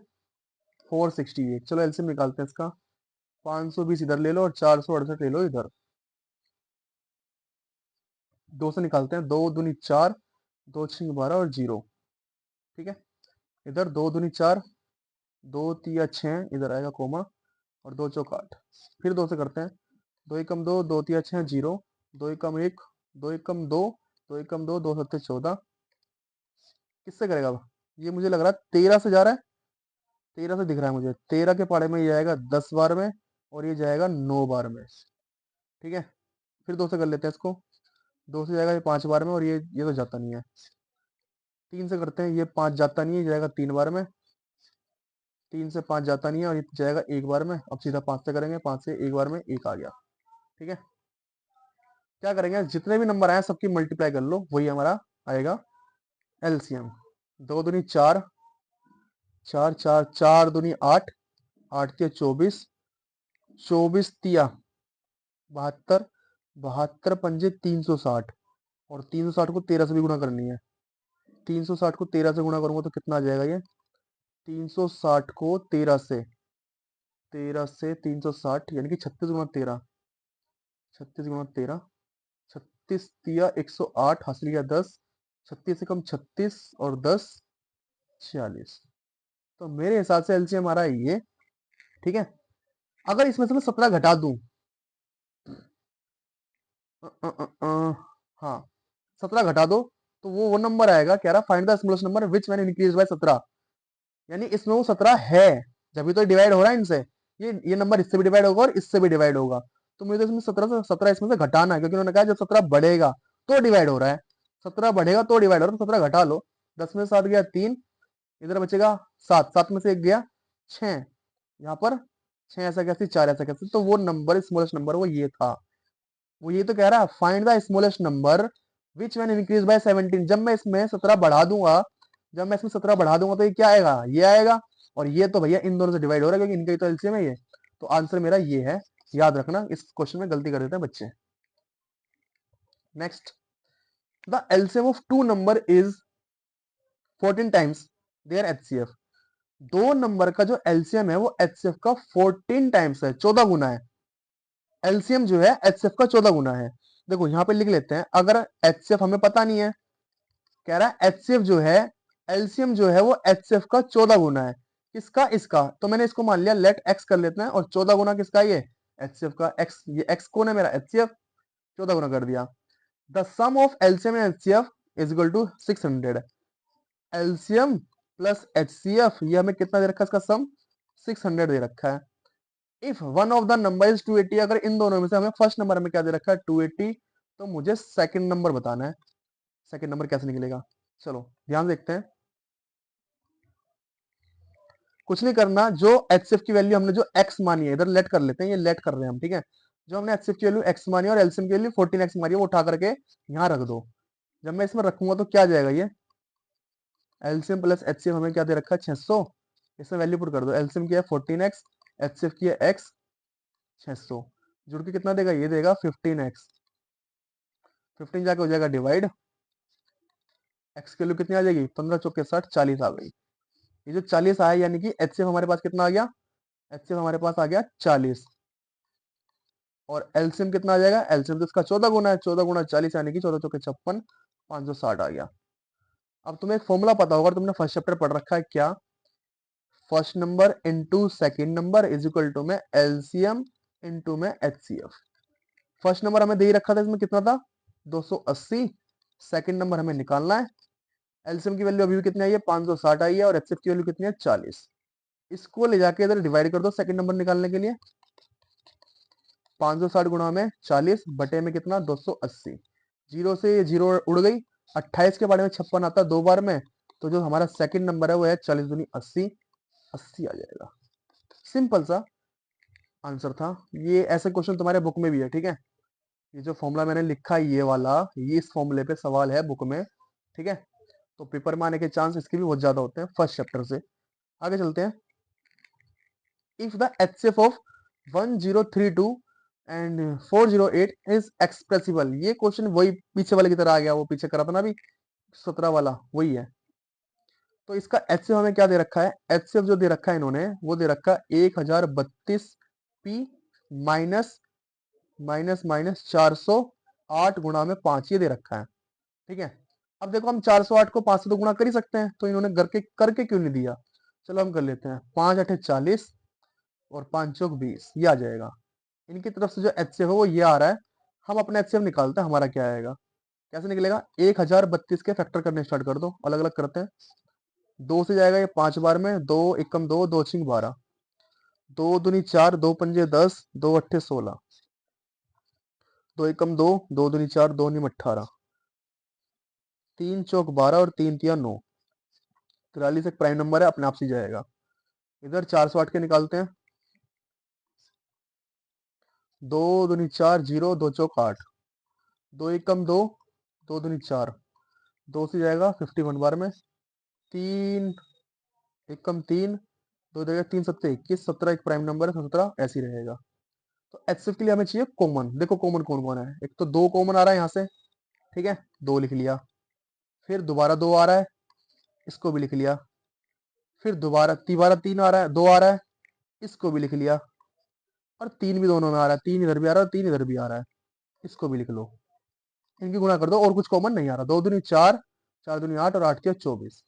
468। चलो एलसीएम निकालते हैं इसका। 520 इधर ले लो और 468 ले लो इधर, 2 से निकालते हैं, 2 दूनी 4, 2 6 12 और 0, ठीक है। इधर 2 दूनी 4, 2 तिया 6, इधर आएगा कोमा, और 2 चौक 8। फिर 2 से करते हैं, 2 एकम 2, 2 तिया 6 0, 2 एकम 1, 2 एकम 2, 2 एकम 2, 2 सत्ते 14। किससे करेगा अब, ये मुझे लग रहा है 13 से जा रहा है, 13 से दिख रहा है मुझे। 13 के पाड़े में ये जाएगा 10 बार में और ये जाएगा 9 बार में, ठीक है। फिर 2 से कर लेते हैं इसको, 2 से जाएगा ये 5 बार में और ये तो जाता नहीं है। 3 से करते हैं, ये 5 जाता नहीं है, जाएगा 3 बार में, 3 से 5 जाता नहीं है और ये जाएगा 1 बार में। अब सीधा 5 से करेंगे, 5 से 1 बार में 1 आ गया, ठीक है। क्या करेंगे, जितने भी नंबर आए सबकी मल्टीप्लाई कर लो, वही हमारा आएगा एलसीएम। 2 दूनी 4, 4 4 4 दूनी 8, 8 तिया 24, 24 तिया 72, 72 पंजे 360 और 360 को 13 से भी गुणा करनी है। 360 को 13 से गुणा करूंगा तो कितना आ जाएगा ये, 360 को 13 से, 360 यानी कि 36 गुणा 13, 36 गुणा 13, 36 तिया 108, हासिल किया 10, 36 से कम 36 और 10 46। तो मेरे हिसाब से एलसीएम हमारा ये, ठीक है। अगर इसमें से मैं 17 घटा दूं, हाँ 17 घटा दो तो वो नंबर आएगा, कह रहा find the smallest number which when increase by 17, यानी इसमें वो 17 है, जब भी तो डिवाइड हो रहा है इनसे, ये नंबर इससे भी डिवाइड होगा और इससे भी डिवाइड होगा। तो मुझे तो इसमें 17 इसमें से घटाना है, क्योंकि उन्होंने कहा जब 17 बढ़ेगा तो डिवाइड हो रहा है, 17 बढ़ेगा तो डिवाइड हो रहा है, तो 17 घटा लो। 10 में से 7 गया 3, इधर बचेगा 7, 7 में से 1 गया 6, यहाँ पर 6 ऐसा कैसे, 4 ऐसा कैसे, तो वो नंबर स्मॉलेस्ट नंबर वो ये था। वो ये तो कह रहा है find the smallest number which when increase by 17। जब मैं इसमें 17 बढ़ा दूंगा, जब मैं इसमें 17 बढ़ा दूंगा तो ये क्या आएगा, ये आएगा। और ये तो भैया इन दोनों से डिवाइड हो रहा है क्योंकि इनका ही तो एलसीएम है ये। तो आंसर मेरा ये है। याद रखना, इस क्वेश्चन में गलती कर देते हैं बच्चे। Next, the LCM of two number is 14 times their HCF. दो नंबर का जो एलसीएम है वो एचसीएफ का 14 टाइम्स है, 14 गुना है। एलसीएम जो है एचसीएफ का 14 गुना है। देखो यहाँ पे लिख लेते हैं, अगर एचसीएफ हमें पता नहीं है, कह रहा है एचसीएफ जो है, एलसीएम जो है वो एचसीएफ का 14 गुना है। किसका, इसका। तो मैंने इसको मान लिया लेट एक्स कर लेते हैं, और 14 गुना किसका, ये एचसीएफ का। एक्स, ये एक्स कौन है मेरा, एचसीएफ। 14 गुना कर दिया। The sum of LCM and HCF is equal to 600। LCM plus HCF, ये हमें कितना दे रखा है, इसका सम 600 दे रखा है। If one of the number is 280, अगर इन दोनों में से हमें फर्स्ट नंबर में क्या दे रखा है 280, तो मुझे सेकंड नंबर बताना है। सेकंड नंबर कैसे निकलेगा, चलो ध्यान देखते हैं। कुछ नहीं करना, जो एचसीएफ की वैल्यू हमने जो एक्स मानी है, इधर लेट कर लेते हैं, ये लेट कर रहे हैं हम, ठीक है। जो हमने एचसीएफ की वैल्यू एक्स मानी है और एलसीएम की वैल्यू 14x मानी है, वो उठा करके यहाँ रख दो। जब मैं इसमें रखूंगा तो क्या जाएगा, ये एलसीएम प्लस एचसीएफ हमें क्या दे रखा है 600। इसमें वैल्यू पुट कर दो, एलसीएम की है 14x, एचसीएफ की है x, 600 जुड़ के कितना देगा, ये देगा 15x। 15 जाके हो जाएगा डिवाइड, x की वैल्यू कितनी आ जाएगी, 15 चौके 60, 40 आ गई। ये जो 40 आया यानी कि एचसीएफ हमारे पास कितना आ गया, एचसीएफ हमारे पास आ गया 40। और एलसीएम कितना आ जाएगा, एलसीएम तो इसका 14 गुना है, 14 गुना 40 यानी कि 14 चौके 56, 560 आ गया। अब तुम्हें एक फॉर्मूला पता होगा, तुमने फर्स्ट चैप्टर पढ़ रखा है क्या, first number into second number is equal to में एलसीएम इनटू में एचसीएफ। फर्स्ट नंबर हमें दे ही रखा था, इसमें कितना था 280। सेकंड नंबर हमें निकालना है। एलसीएम की वैल्यू अभी भी कितनी आई है 560 आई है, और एचसीएफ की वैल्यू कितनी है 40। इसको ले जाके इधर डिवाइड कर दो सेकंड नंबर निकालने के लिए। 560 गुणा में 40 बटे में कितना 280। जीरो से ये जीरो उड़ गई, 28 के बारे में 56 आता है 2 बार में, तो जो हमारा सेकंड नंबर है वो है 40 दूनी 80, 80 आ जाएगा। सिंपल सा आंसर था। ये ऐसे क्वेश्चन तुम्हारे बुक में भी है, ठीक है। ये जो फॉर्मूला मैंने लिखा है ये वाला, ये इस फॉर्मूले पे सवाल है बुक में, ठीक है। तो पेपर में आने के चांस इसके भी बहुत ज्यादा होते हैं फर्स्ट चैप्टर से। आगे चलते हैं। If the HCF of 1032 and 408 is expressible. ये क्वेश्चन वही पीछे वाले की तरह आ गया, वो पीछे करा था ना अभी 17 वाला, वही है। तो इसका एचसीएफ हमें क्या दे रखा है, एचसीएफ जो दे रखा है इन्होंने वो दे रखा है 1032 पी माइनस माइनस माइनस 408 गुणा में 5, ये दे रखा है, ठीक है। अब देखो हम 408 को 5 से तो गुणा कर ही सकते हैं, तो इन्होंने करके क्यों नहीं दिया। चलो हम कर लेते हैं, 5 8 40 और 5 चौक 20, ये आ जाएगा। इनकी तरफ से जो एचसीएफ है वो ये आ रहा है। हम अपना एचसीएफ निकालते हैं, हमारा क्या आएगा, कैसे निकलेगा। 1032 के फैक्टर करने स्टार्ट कर दो, अलग अलग करते हैं। 2 से जाएगा ये 5 बार में, 2 एकम 2, 2 छिंग 12, 2 दूनी 4, 2 पंजे 10, 2 अट्ठे 16, 2 एकम 2, 2 दूनी 4, 2 नीम 18, 3 चौक 12 और 3 तिया 9, 43 एक प्राइम नंबर है, अपने आप से जाएगा। इधर 408 के निकालते हैं, 2 दूनी 4 0, 2 चौक 8, 2 एकम 2, 2 दूनी 4, 2 से जाएगा 51 बार में, 3 एकम 3, 2 देगा 3 सत्ते 21, 17 एक प्राइम नंबर है, 17 ऐसे ही रहेगा। तो एचसीएफ के लिए हमें चाहिए कॉमन। देखो कॉमन कौन कौन है, एक तो 2 कॉमन आ रहा है यहाँ से, ठीक है, 2 लिख लिया। फिर दोबारा 2 आ रहा है, इसको भी लिख लिया। फिर दोबारा 3 आ रहा है, 2 आ रहा है, इसको भी लिख लिया। और 3 भी दोनों में आ रहा है, 3 इधर भी आ रहा है और 3 इधर भी आ रहा है, इसको भी लिख लो। इनकी गुणा कर दो, और कुछ कॉमन नहीं आ रहा। 2 दूनी 4, 4 दूनी 8 और 8 के 24।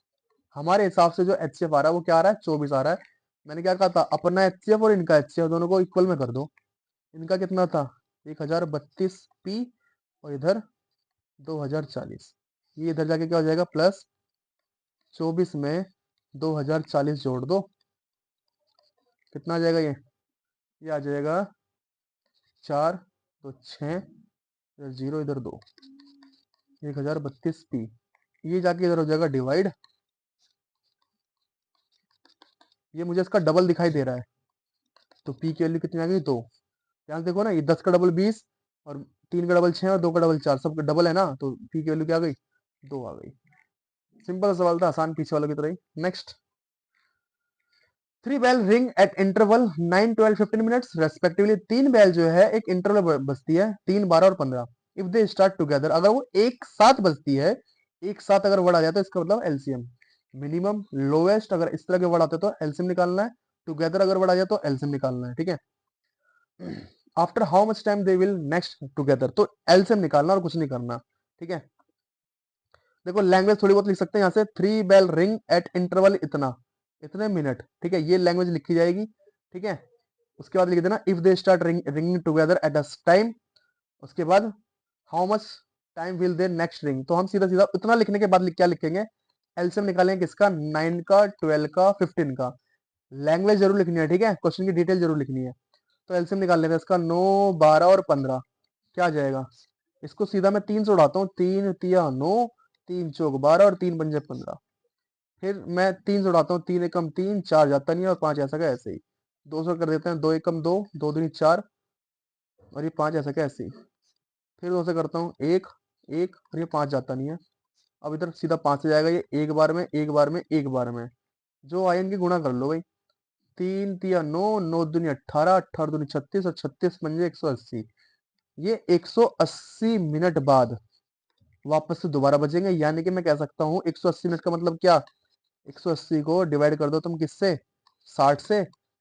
हमारे हिसाब से जो एचसीएफ आ रहा है वो क्या आ रहा है 24 आ रहा है। मैंने क्या कहा था, अपना एचसीएफ और इनका एचसीएफ दोनों को इक्वल में कर दो। इनका कितना था 1032 पी, और इधर 2040, ये इधर जाके क्या हो जाएगा प्लस 24 में 2040 जोड़ दो, कितना आ जाएगा ये आ जाएगा 4 तो 6, इधर 0 इधर 2, 1032 पी, ये जाके इधर हो जाएगा डिवाइड, ये मुझे इसका डबल दिखाई दे रहा है, तो पी की वैल्यू कितनी आ गई? 2। यहाँ देखो ना, ये 10 का डबल 20 और 3 का डबल 6 और 2 का डबल 4, सब डबल है ना, तो पी की वैल्यू क्या आ गई? 2 आ गई। सिंपल सवाल था, आसान, पीछे वालों की तरह ही। Next, 3 bell ring at interval 9, 12, 15 minutes respectively. 3 bell जो है एक इंटरवल बजती है, 3, 12 और 15। इफ दे स्टार्ट टुगेदर, अगर वो एक साथ बजती है, एक साथ अगर वर्ड आ जाता है, इसका मतलब एलसीएम। मिनिमम, लोएस्ट, अगर इस तरह के वर्ड आते तो एलसीएम निकालना है। टुगेदर अगर वर्ड आ जाए तो एलसीएम निकालना है, ठीक है। After how much time they will next together, तो एलसीएम निकालना और कुछ नहीं करना, ठीक है। देखो लैंग्वेज थोड़ी बहुत लिख सकते हैं यहाँ से, 3 बेल रिंग एट इंटरवल इतना, इतने मिनट, ठीक है, ये लैंग्वेज लिखी जाएगी, ठीक है। उसके बाद लिख देना if they start ringing together at a time. उसके बाद how much time will they next ring, तो हम सीधा सीधा उतना लिखने के बाद क्या लिखेंगे? एलसीएम निकालेंगे किसका? 9 का, 12 का, 15 का। लैंग्वेज जरूर लिखनी है, ठीक है, क्वेश्चन की डिटेल जरूर लिखनी है। तो एलसीएम निकाल लेते हैं इसका, 9, 12 और 15 क्या आ जाएगा? इसको सीधा मैं 3 से उड़ाता हूँ, 3 तिया 9, 3 चौक 12 और 3 पंजे 15। फिर मैं 3 से उड़ाता हूँ, 3 एकम 3, 4 जाता नहीं है, और 5 ऐसा का ऐसे ही। 200 कर देते हैं, 2 एकम 2, 2 दूनी 4, और ये 5 ऐसा का ऐसे ही। फिर 2 से करता हूँ, 1, 1, और ये 5 जाता नहीं है। अब इधर सीधा 5 से जाएगा ये, एक बार में, एक बार में, एक बार में। जो आए इनकी गुणा कर लो भाई, 3 तिया 9, 9 दूनी 18, 18 दूनी 36, और 36 पंजे 180। ये 180 मिनट बाद वापस से दोबारा बजेंगे, यानी कि मैं कह सकता हूँ 180 मिनट का मतलब क्या? 180 को डिवाइड कर दो तुम किससे? 60 से,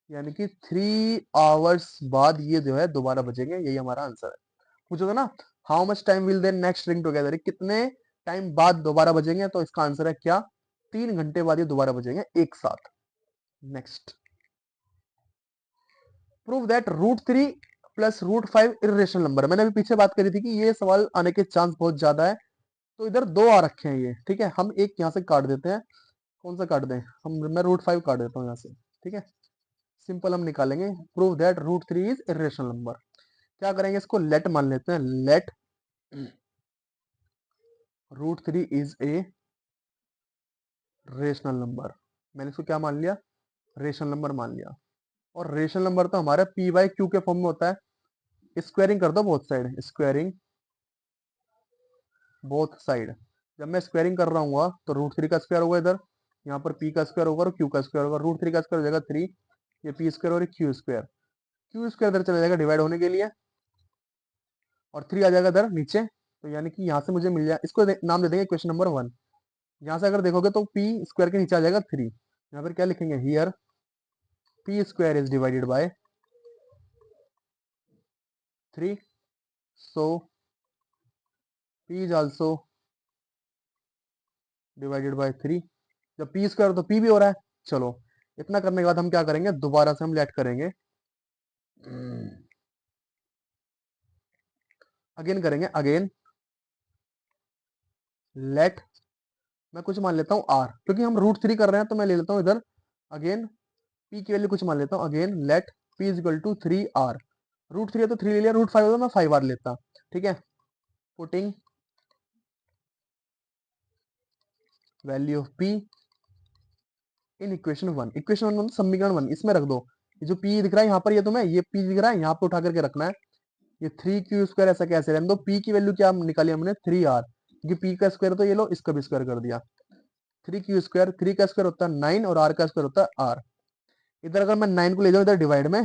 यानी कि 3 आवर्स बाद ये जो है दोबारा बजेंगे, यही हमारा आंसर है। पूछो था ना, how much time will they next ring together, कितने टाइम बाद दोबारा बजेंगे, तो इसका आंसर है क्या? 3 घंटे बाद ये दोबारा बजेंगे एक साथ। Next, prove that √3 plus √5 irrational number. मैंने अभी पीछे बात करी थी कि ये सवाल आने के चांस बहुत ज्यादा है, तो इधर 2 आ रखे हैं ये, ठीक है, हम एक यहाँ से काट देते हैं। कौन सा काट दें हम? मैं √5 काट देता हूँ यहाँ से, ठीक है। सिंपल हम निकालेंगे, prove that √3 is irrational number. क्या करेंगे? इसको लेट मान लेते हैं, let √3 is a rational number. मैंने इसको क्या मान लिया? रेशनल नंबर मान लिया। और रेशनल नंबर तो हमारा पी बाई क्यू के फॉर्म में होता है। स्क्वायरिंग कर दो both side, squaring both side. जब मैं स्क्वायरिंग कर रहा हूँ तो √3 का स्क्वायर होगा इधर, यहाँ पर पी का स्क्वायर होगा और क्यू का स्क्वायर होगा। √3 का स्क्वायर हो जाएगा 3, ये पी स्क्वायर और क्यू स्क्वायर। क्यू स्क्वायर इधर चला जाएगा डिवाइड होने के लिए, और 3 आ जाएगा इधर नीचे। तो यानी कि यहाँ से मुझे मिल जाए, इसको नाम दे देंगे क्वेश्चन नंबर 1। यहाँ से अगर देखोगे तो पी स्क्वायर के नीचे आ जाएगा 3। यहाँ पर क्या लिखेंगे? Here P square is divided by 3, so P is also divided by 3। जब पी स्क्वायर तो पी भी हो रहा है। चलो, इतना करने के बाद हम क्या करेंगे? दोबारा से हम लेट करेंगे, अगेन करेंगे, अगेन लेट, मैं कुछ मान लेता हूँ आर, क्योंकि हम √3 कर रहे हैं तो मैं ले लेता हूँ इधर अगेन पी की वैल्यू कुछ मान लेता हूँ, again let p is equal to 3 r. √3 है तो 3 ले लिया, √5 होता मैं 5 आर लेता, ठीक है। Putting value of P in equation 1, equation 1 समीकरण 1 इसमें रख दो। ये जो पी दिख रहा है यहाँ पर, ये तुम्हें ये पी दिख रहा है यहाँ पे उठा करके रखना है। ये 3 क्यू स्क्वायर ऐसा कैसे रहने दो, पी की वैल्यू क्या निकाली हमने? 3 आर, क्योंकि पी का स्क्वायर तो ये लो, इसका भी स्क्वायर कर दिया। 3 क्यू स्क्वायर, 3 का स्क्वायर होता है 9 और आर का स्क्वायर होता है आर। इधर अगर मैं 9 को ले जाऊं इधर डिवाइड में,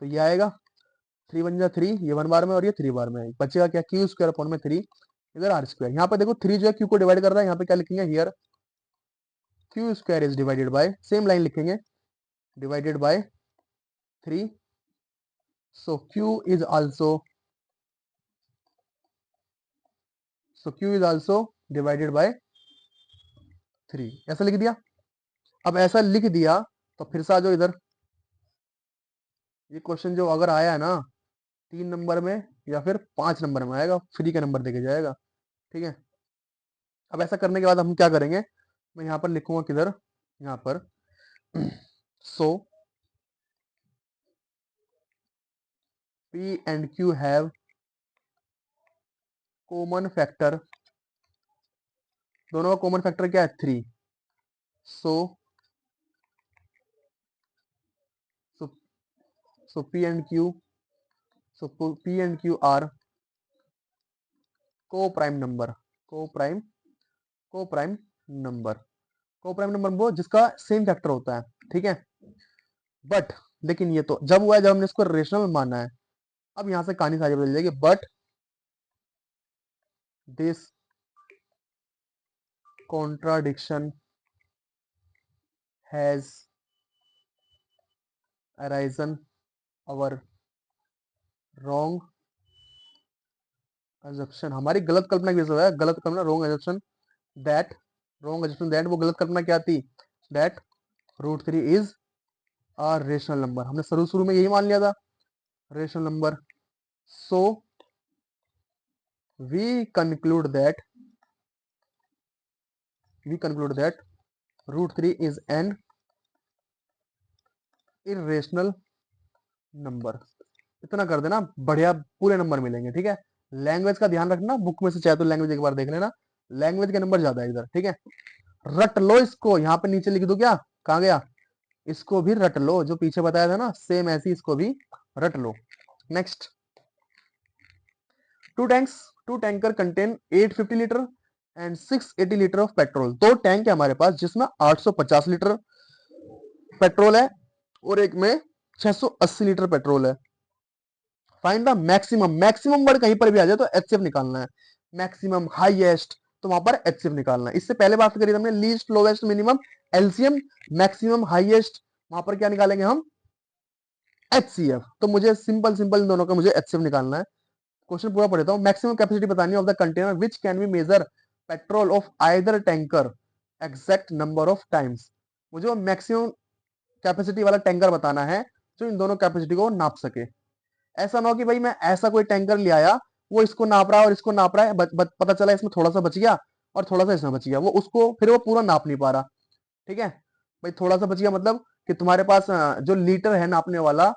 तो ये आएगा 3 बन जा 3, ये 1 बार में और ये 3 बार में, बचेगा क्या? क्यू स्क्वायर अपॉन में 3, इधर आर स्क्वायर। यहाँ पे देखो 3 जो है क्यू को डिवाइड कर रहा है, यहाँ पे क्या लिखेंगे? Here Q square is divided by, same line लिखेंगे, divided by 3, so Q is also, so Q is also divided by 3, ऐसा लिख दिया। अब ऐसा लिख दिया तो फिर से आ जाओ इधर। ये क्वेश्चन जो अगर आया है ना 3 नंबर में या फिर 5 नंबर में आएगा, फ्री का नंबर देके जाएगा, ठीक है। अब ऐसा करने के बाद हम क्या करेंगे? मैं यहाँ पर लिखूंगा किधर? यहाँ पर so P and Q have common factor, दोनों का कॉमन फैक्टर क्या है? 3, सो So P and Q are co-prime number. Co-prime number वो जिसका सेम फैक्टर होता है, ठीक है। बट लेकिन ये तो जब हुआ है जब हमने इसको रेशनल माना है। अब यहां से कहानी सारी बदल जाएगी। But this contradiction has arisen our wrong assumption, हमारी गलत कल्पना की वजह से है। गलत कल्पना, रॉन्ग अजप्शन दैट वो गलत कल्पना क्या थी? That √3 is a rational number. हमने शुरू में यही मान लिया था, rational number. So we conclude that √3 is an irrational number. इतना कर देना, बढ़िया पूरे नंबर मिलेंगे, ठीक है। लैंग्वेज का ध्यान रखना, बुक में से चाहे तो लैंग्वेज एक बार देख लेना, लैंग्वेज के नंबर ज्यादा है इधर, ठीक है। रट लो इसको, यहाँ पे नीचे लिख दो, क्या कहा गया? इसको भी रट लो, जो पीछे बताया था ना सेम ऐसी इसको भी रट लो। Next, two tanker contain 850 litre and 680 litre of petrol. दो टैंक है हमारे पास जिसमें 850 लीटर पेट्रोल है और एक में 680 लीटर पेट्रोल है। फाइंड द मैक्सिमम वर्ड कहीं पर भी आ जाए तो एचसीएफ निकालना है। मैक्सिमम, हाईएस्ट, तो वहां पर एचसीएफ निकालना है। इससे पहले बात करी हमने least, lowest, minimum, LCM, maximum, highest, वहां पर क्या निकालेंगे हम? एचसीएफ। तो मुझे सिंपल इन दोनों का मुझे एचसीएफ निकालना है। क्वेश्चन पूरा पढ़ता हूं। मैक्सिमम कैपेसिटी बतानी of the container which can be measure petrol of either tanker exact number of times. मुझे मैक्सिमम कैपेसिटी वाला टैंकर बताना है जो इन दोनों कैपेसिटी को नाप सके। ऐसा ना हो कि भाई मैं ऐसा कोई टैंकर ले आया, वो इसको नाप रहा है और इसको नाप रहा है, पता चला इसमें थोड़ा सा बच गया और थोड़ा सा इसमें बच गया, वो उसको फिर वो पूरा नाप नहीं पा रहा, ठीक है। भाई थोड़ा सा बच गया मतलब कि तुम्हारे पास जो लीटर है नापने वाला,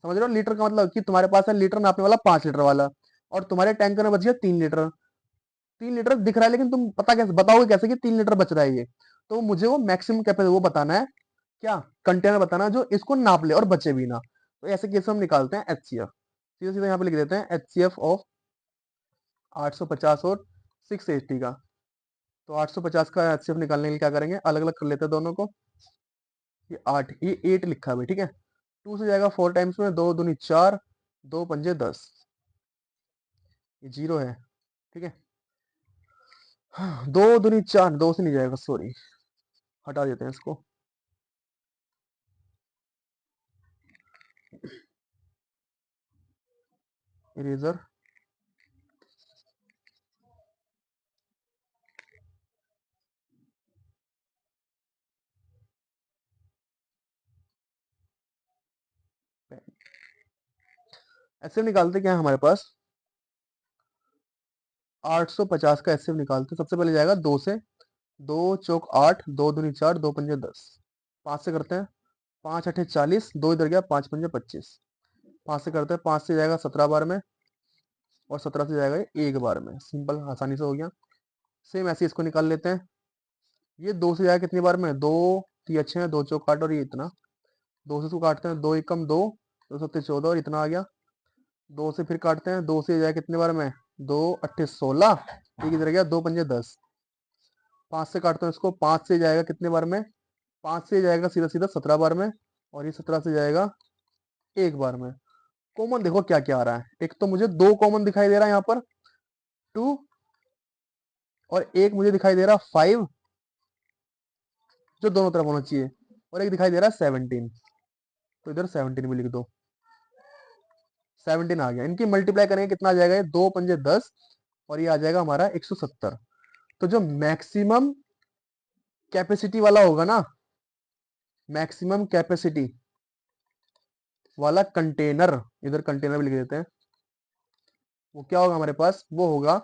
समझ रहे हो? लीटर का मतलब कि तुम्हारे पास है लीटर नापने वाला 5 लीटर वाला, और तुम्हारे टैंकर में बच गया 3 लीटर। 3 लीटर दिख रहा है लेकिन तुम पता कैसे बताओगे कैसे कि 3 लीटर बच रहा है ये? तो मुझे वो मैक्सिमम कैपेसिटी वो बताना है, क्या कंटेनर बताना जो इसको नाप ले और बचे भी ना। तो ऐसे केस हम निकालते हैं एचसीएफ। सीधा सीधा यहाँ पे लिख देते हैं एचसीएफ ऑफ 850 और 680 का। तो 850 का एचसीएफ निकालने के लिए क्या करेंगे, अलग अलग कर लेते हैं दोनों को। ये 8, ये 8 लिखा है, ठीक है। 2 से जाएगा 4 टाइम्स में, 2 दूनी 4, 2 पंजे 10, ये 0 है, ठीक है। 2 दूनी 4, 2 से नहीं जाएगा, सॉरी, हटा देते हैं इसको। इरेजर, ऐसे निकालते क्या है हमारे पास? 850 का ऐसे निकालते। सबसे पहले जाएगा 2 से, 2 चौक 8, 2 दूनी 4, 2 पंजे 10, 5 से करते हैं, 5 अठे 40, 2 इधर गया, 5 पंजे 25, 5 से करते हैं, 5 से जाएगा 17 बार में और 17 से जाएगा एक बार में। सिंपल, आसानी से हो गया। सेम ऐसे इसको निकाल लेते हैं। ये 2 से जाएगा कितनी बार में? 2 3 अच्छे हैं, 2 चौक 8 और ये इतना, 2 से इसको काटते हैं, 2 एकम 2, 2 सत्ते 14 और इतना आ गया। 2 से फिर काटते हैं, 2 से जाएगा कितने बार में? 2 अट्ठे 16, एक इधर गया, 2 पंजे 10, 5 से काटते हैं इसको, 5 से जाएगा कितने बार में? 5 से जाएगा सीधा सीधा 17 बार में और ये 17 से जाएगा एक बार में। कॉमन देखो क्या क्या आ रहा है। एक तो मुझे 2 कॉमन दिखाई दे रहा है यहाँ पर, 2, और एक मुझे दिखाई दे रहा 5 जो दोनों तरफ होना चाहिए, और एक दिखाई दे रहा है 17, तो इधर 17 भी लिख दो। 17 आ गया। इनकी मल्टीप्लाई करेंगे कितना आ जाएगा? 2 पंजे 10 और ये आ जाएगा हमारा 170। तो जो मैक्सिमम कैपेसिटी वाला होगा ना, मैक्सिमम कैपेसिटी वाला कंटेनर, इधर कंटेनर भी लिख देते हैं, वो क्या होगा हमारे पास? वो होगा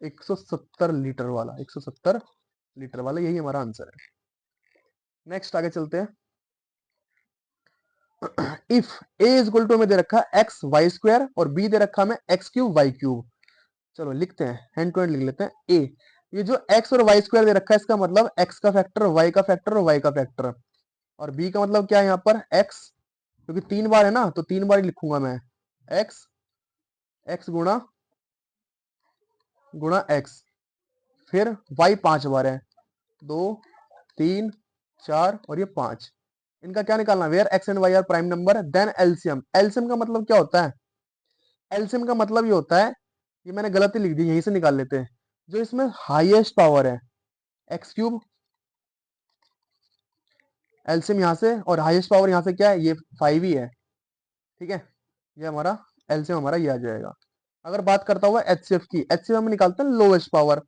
170 लीटर वाला, 170 लीटर वाला, यही हमारा आंसर है। नेक्स्ट आगे चलते हैं। If a is equal to में दे रखा एक्स वाई स्क्वायर और बी दे रखा हमें एक्स क्यूब वाई क्यूब। चलो लिखते हैं, हैंड टू हैंड लिख लेते हैं। ए, ये जो एक्स और वाई स्क्वायर दे रखा है इसका मतलब एक्स का फैक्टर, वाई का फैक्टर और वाई का फैक्टर, और बी का मतलब क्या है यहाँ पर? एक्स क्योंकि 3 बार है ना, तो 3 बार ही लिखूंगा मैं। एक्स एक्स गुणा गुणा एक्स, फिर वाई 5 बार है, 2 3 4 और ये 5। इनका क्या निकालना, where x and y are prime number then LCM. LCM का मतलब क्या होता है, एलसीएम का मतलब ये होता है, ये मैंने गलत ही लिख दी, यहीं से निकाल लेते हैं। जो इसमें हाईएस्ट पावर है एक्स क्यूब, एलसीएम यहां से, और हाईएस्ट पावर यहां से क्या है, ये 5 ही है। ठीक है, ये हमारा एलसीएम हमारा ये आ जाएगा। अगर बात करता हुआ एचसीएफ की, एचसीएफ में निकालते हैं लोएस्ट पावर।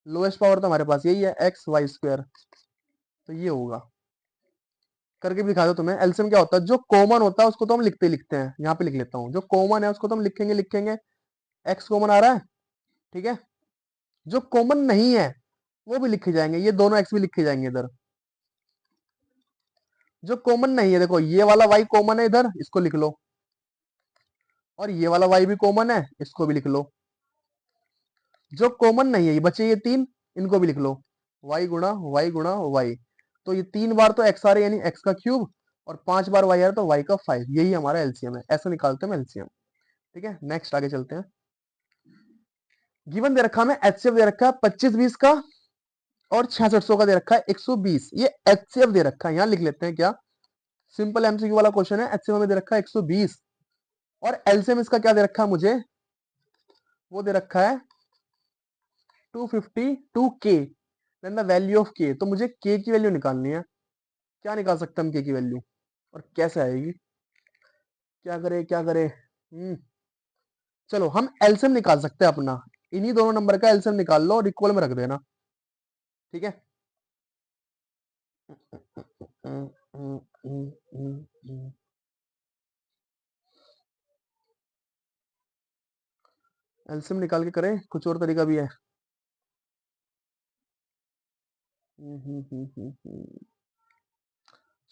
लोएस्ट पावर तो हमारे पास यही है, एक्स वाई स्क्वायर, तो ये होगा। करके भी दिखा दो तुम्हें। एलसीएम क्या होता है, जो कॉमन होता है उसको तो हम लिखते हैं, यहाँ पे लिख लेता हूँ। जो कॉमन है उसको तो हम लिखेंगे। एक्स कॉमन आ रहा है, ठीक है। जो कॉमन नहीं है वो भी लिखे जाएंगे, ये दोनों एक्स भी लिखे जाएंगे इधर। जो कॉमन नहीं है, देखो ये वाला वाई कॉमन है इधर, इसको लिख लो, और ये वाला वाई भी कॉमन है, इसको भी लिख लो। जो कॉमन नहीं है, ये बचे ये 3, इनको भी लिख लो, वाई गुणा वाई गुणा वाई। तो ये 3 बार तो एक्स आ रहे, यानी एक्स का क्यूब, और 5 बार वाई आ रहा तो वाई का 5। यही हमारा एलसीएम है, ऐसा निकालते हैं एलसीएम। ठीक है, नेक्स्ट आगे चलते हैं। गिवन दे रखा हमें एचसीएफ दे रखा है 25-20 का, और 6600 का दे रखा है 120। ये एचसीएफ दे रखा है, यहां लिख लेते हैं क्या, सिंपल एमसीक्यू वाला क्वेश्चन है। एचसीएफ में दे रखा है 120, और एलसीएम इसका क्या दे रखा है मुझे, वो दे रखा है 252k, then the value of के। तो मुझे के की वैल्यू निकालनी है। क्या निकाल सकते हैं हम के की वैल्यू, और कैसे आएगी, क्या करे। चलो हम एलसीएम निकाल सकते हैं अपना, इन्हीं दोनों नंबर का एलसीएम निकाल लो और इक्वल में रख देना। ठीक है, एलसीएम निकाल के करें, कुछ और तरीका भी है।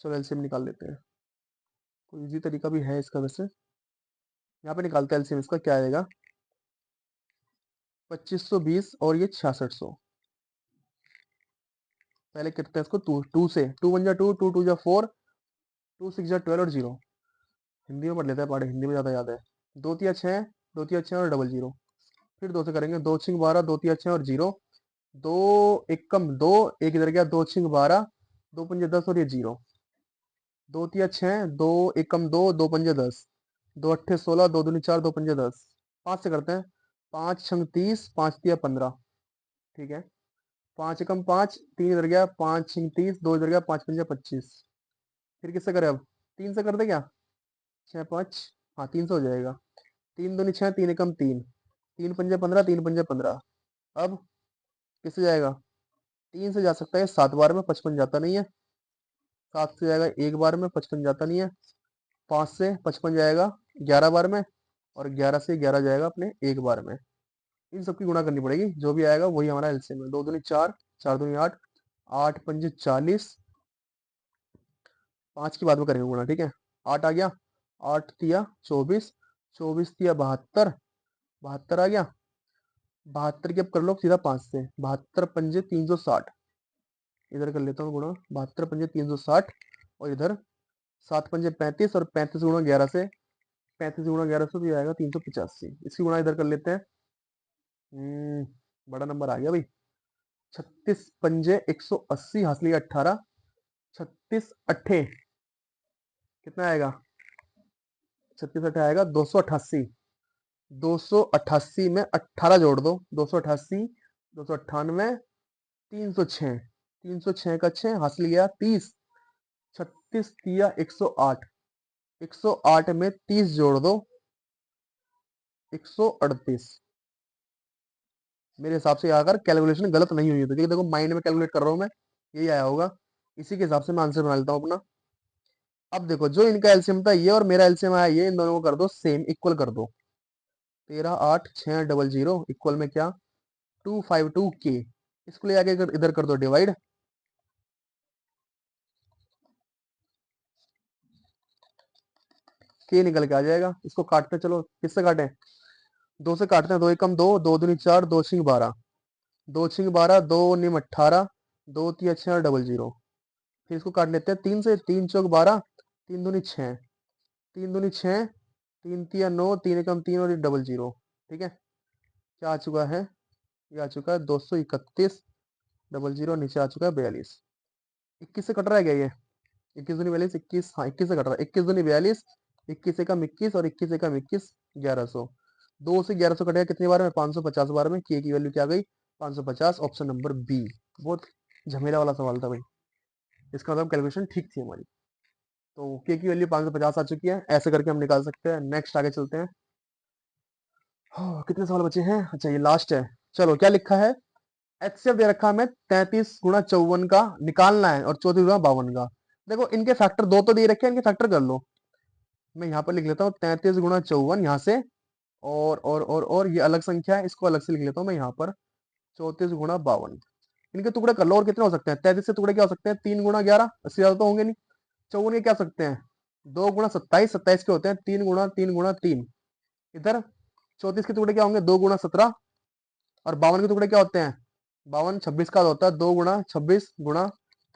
चलो एलसीएम निकाल लेते हैं, कोई इजी तरीका भी है इसका वैसे। यहाँ पे निकालते हैं एलसीएम, इसका क्या आएगा, 2520 और ये 6600। पहले करते हैं इसको टू से, 2 1 जा 2, 2 2 जा 4, 2 6 जा 12 और 0। हिंदी में पढ़ लेते हैं, पढ़े हिंदी में ज्यादा याद है। 2 तिया 6, 2 तिया 6 और डबल 0। फिर 2 से करेंगे, 2 6 12, 2 तिया 6 और 0, 2 1 कम 2, एक इधर गया, 2 6 12, 2 पंजे 10 और ये 0। 2 तिया 6, 2 1 कम 2, 2 पंजे 10, 2 अट्ठे 16, 2 दूनी 4, 2 पंजे 10। 5 से करते हैं, 5 छंग 30, 5 तिया 15। ठीक है, 5 एकम 5, 3 इधर गया, 5 छंग 30, 2 इधर गया, 5 पंजे 25। फिर किससे करें अब, 3 से कर दे क्या, 6 5, हाँ 3 से हो जाएगा। 3 दूनी 6, 3 एकम 3, 3 पंजे 15, 3 पंजे 15। अब किससे जाएगा, 3 से जा सकता है 7 बार में, 55 जाता नहीं है। 7 से जाएगा 1 बार में, 55 जाता नहीं है। 5 से 55 जाएगा 11 बार में, और 11 से 11 जाएगा अपने 1 बार में। इन सबकी गुणा करनी पड़ेगी, जो भी आएगा वही हमारा एलसीएम है। 2 दूनी 4, 4 दूनी 8, 8 पंजे 40, 5 की बाद में करेंगे गुणा। ठीक है, 8 आ गया, 8 तिया 24, 24 तिया 72, 72 आ गया। 72 की अब कर लो सीधा 5 से, 72 पंजे 360। इधर कर लेता हूँ गुणा, 72 पंजे 360, और इधर 7 पंजे 35, और 35 गुणा 11 से, 35 गुणा 11 से भी आएगा 385। इसकी गुणा इधर कर लेते हैं। बड़ा नंबर आ गया भाई, 36 पंजे 180, हासिल 18, 36 अट्ठे कितना आएगा, 36 अट्ठे आएगा 288। 288 में 18 जोड़ दो, 288, 298, 306, 306 का 6 हासिल गया 30, 36 तिया 108, 108 में 30 जोड़ दो, 138। मेरे हिसाब से अगर कैलकुलेशन गलत नहीं हुई है तो, क्योंकि देखो माइंड में कैलकुलेट कर रहा हूं मैं, यही आया होगा। इसी के हिसाब से मैं आंसर बना लेता हूं अपना। अब देखो जो इनका एलसीएम था ये, और मेरा एलसीएम आया ये, इन दोनों को कर दो सेम, इक्वल कर दो। 13 8 6 0 0 इक्वल में क्या, 252k। इसको ले आके इधर कर दो डिवाइड। के निकल के आ जाएगा। इसको काटते चलो, किससे काटें, 2 से काटते हैं। 2 एकम 2, 2 दूनी 4, 2 छिंग 12, 2 छिंग 12, 2 निम 18, 2 तिया 6 0 0। फिर इसको काट लेते हैं 3 से, 3 चौक 12, 3 दूनी 6, 3 दूनी 6, 3 तिया 9, 3 एकम 3 और 00। ठीक है, क्या आ चुका है? ये आ चुका है 231, 00 नीचे आ चुका है 42। 21 से कट रहा है क्या ये? 21 दूनी 42, 21, हाँ 21 से कट रहा है। 21 दूनी 42, 21 एकम 21 और 21 एकम 21, 1100। 2 से 1100 कटेगा कितनी बार में? 550 बार में। के की वैल्यू क्या आ गई? 550। Option number b. बहुत झमेला वाला सवाल था भाई, इसका मतलब कैलकुलेशन ठीक थी हमारी। तो के की वैल्यू 550 आ चुकी है, ऐसे करके हम निकाल सकते हैं। नेक्स्ट आगे चलते हैं। हाँ, कितने सवाल बचे हैं? अच्छा ये लास्ट है। चलो क्या लिखा है? एचसीएफ दे रखा है हमें 33 गुणा 54 का निकालना है और 34 गुणा 52 का। देखो इनके फैक्टर दो तो दे रखे हैं, इनके फैक्टर कर लो। मैं यहाँ पर लिख लेता हूँ 33 गुणा 54 यहाँ से, और ये अलग संख्या है, इसको अलग से लिख लेता हूँ मैं यहाँ पर 34 गुणा 52। इनके टुकड़े कर लो। और कितने हो सकते हैं? 33 से टुकड़े क्या हो सकते हैं? 3 गुणा 11, इससे ज्यादा तो होंगे नहीं। 54 के क्या हो सकते हैं? 2 गुणा 27, 27 के होते हैं 3 गुणा 3 गुणा 3। इधर 34 के टुकड़े क्या होंगे? 2 गुणा 17। और 52 के टुकड़े क्या होते हैं? 52 26 का होता है 2 गुणा 26 गुणा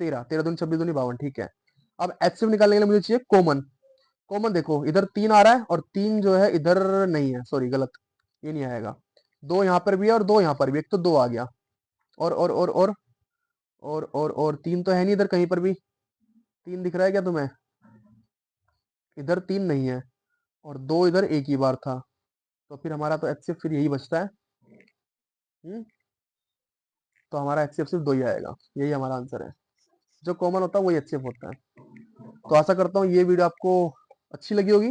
13, 13 दूनी 26 दूनी 52। ठीक है, अब एचसीएफ निकालने के लिए मुझे चाहिए कॉमन। कॉमन देखो इधर 3 आ रहा है और 3 जो है इधर नहीं है, सॉरी गलत, ये नहीं आएगा। 2 यहाँ पर भी है और 2 यहाँ पर भी, एक तो 2 आ गया। और 3 तो है नहीं इधर कहीं पर भी। 3 दिख रहा है क्या तुम्हें? इधर 3 नहीं है और 2 इधर एक ही बार था। तो फिर हमारा तो एचसीएफ फिर यही बचता है। तो हमारा एचसीएफ सिर्फ 2 ही आएगा, यही हमारा आंसर है। जो कॉमन होता है वही एचसीएफ होता है। तो आशा करता हूँ ये वीडियो आपको अच्छी लगी होगी।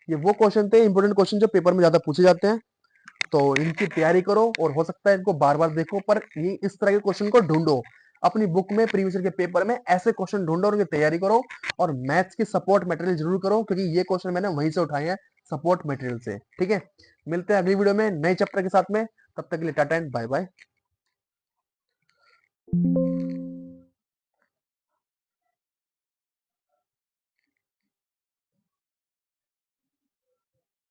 ये वो क्वेश्चन थे, इंपोर्टेंट क्वेश्चन, जो पेपर में ज्यादा पूछे जाते हैं। तो इनकी तैयारी करो और हो सकता है इनको बार बार देखो, पर ये इस तरह के क्वेश्चन को ढूंढो अपनी बुक में, प्रीवियस ईयर के पेपर में ऐसे क्वेश्चन ढूंढो और उनकी तैयारी करो। और मैथ्स की सपोर्ट मटेरियल जरूर करो, क्योंकि ये क्वेश्चन मैंने वहीं से उठाए हैं, सपोर्ट मटेरियल से। ठीक है, मिलते हैं अगली वीडियो में नए चैप्टर के साथ में। तब तक के लिए टाटा एंड बाय बाय।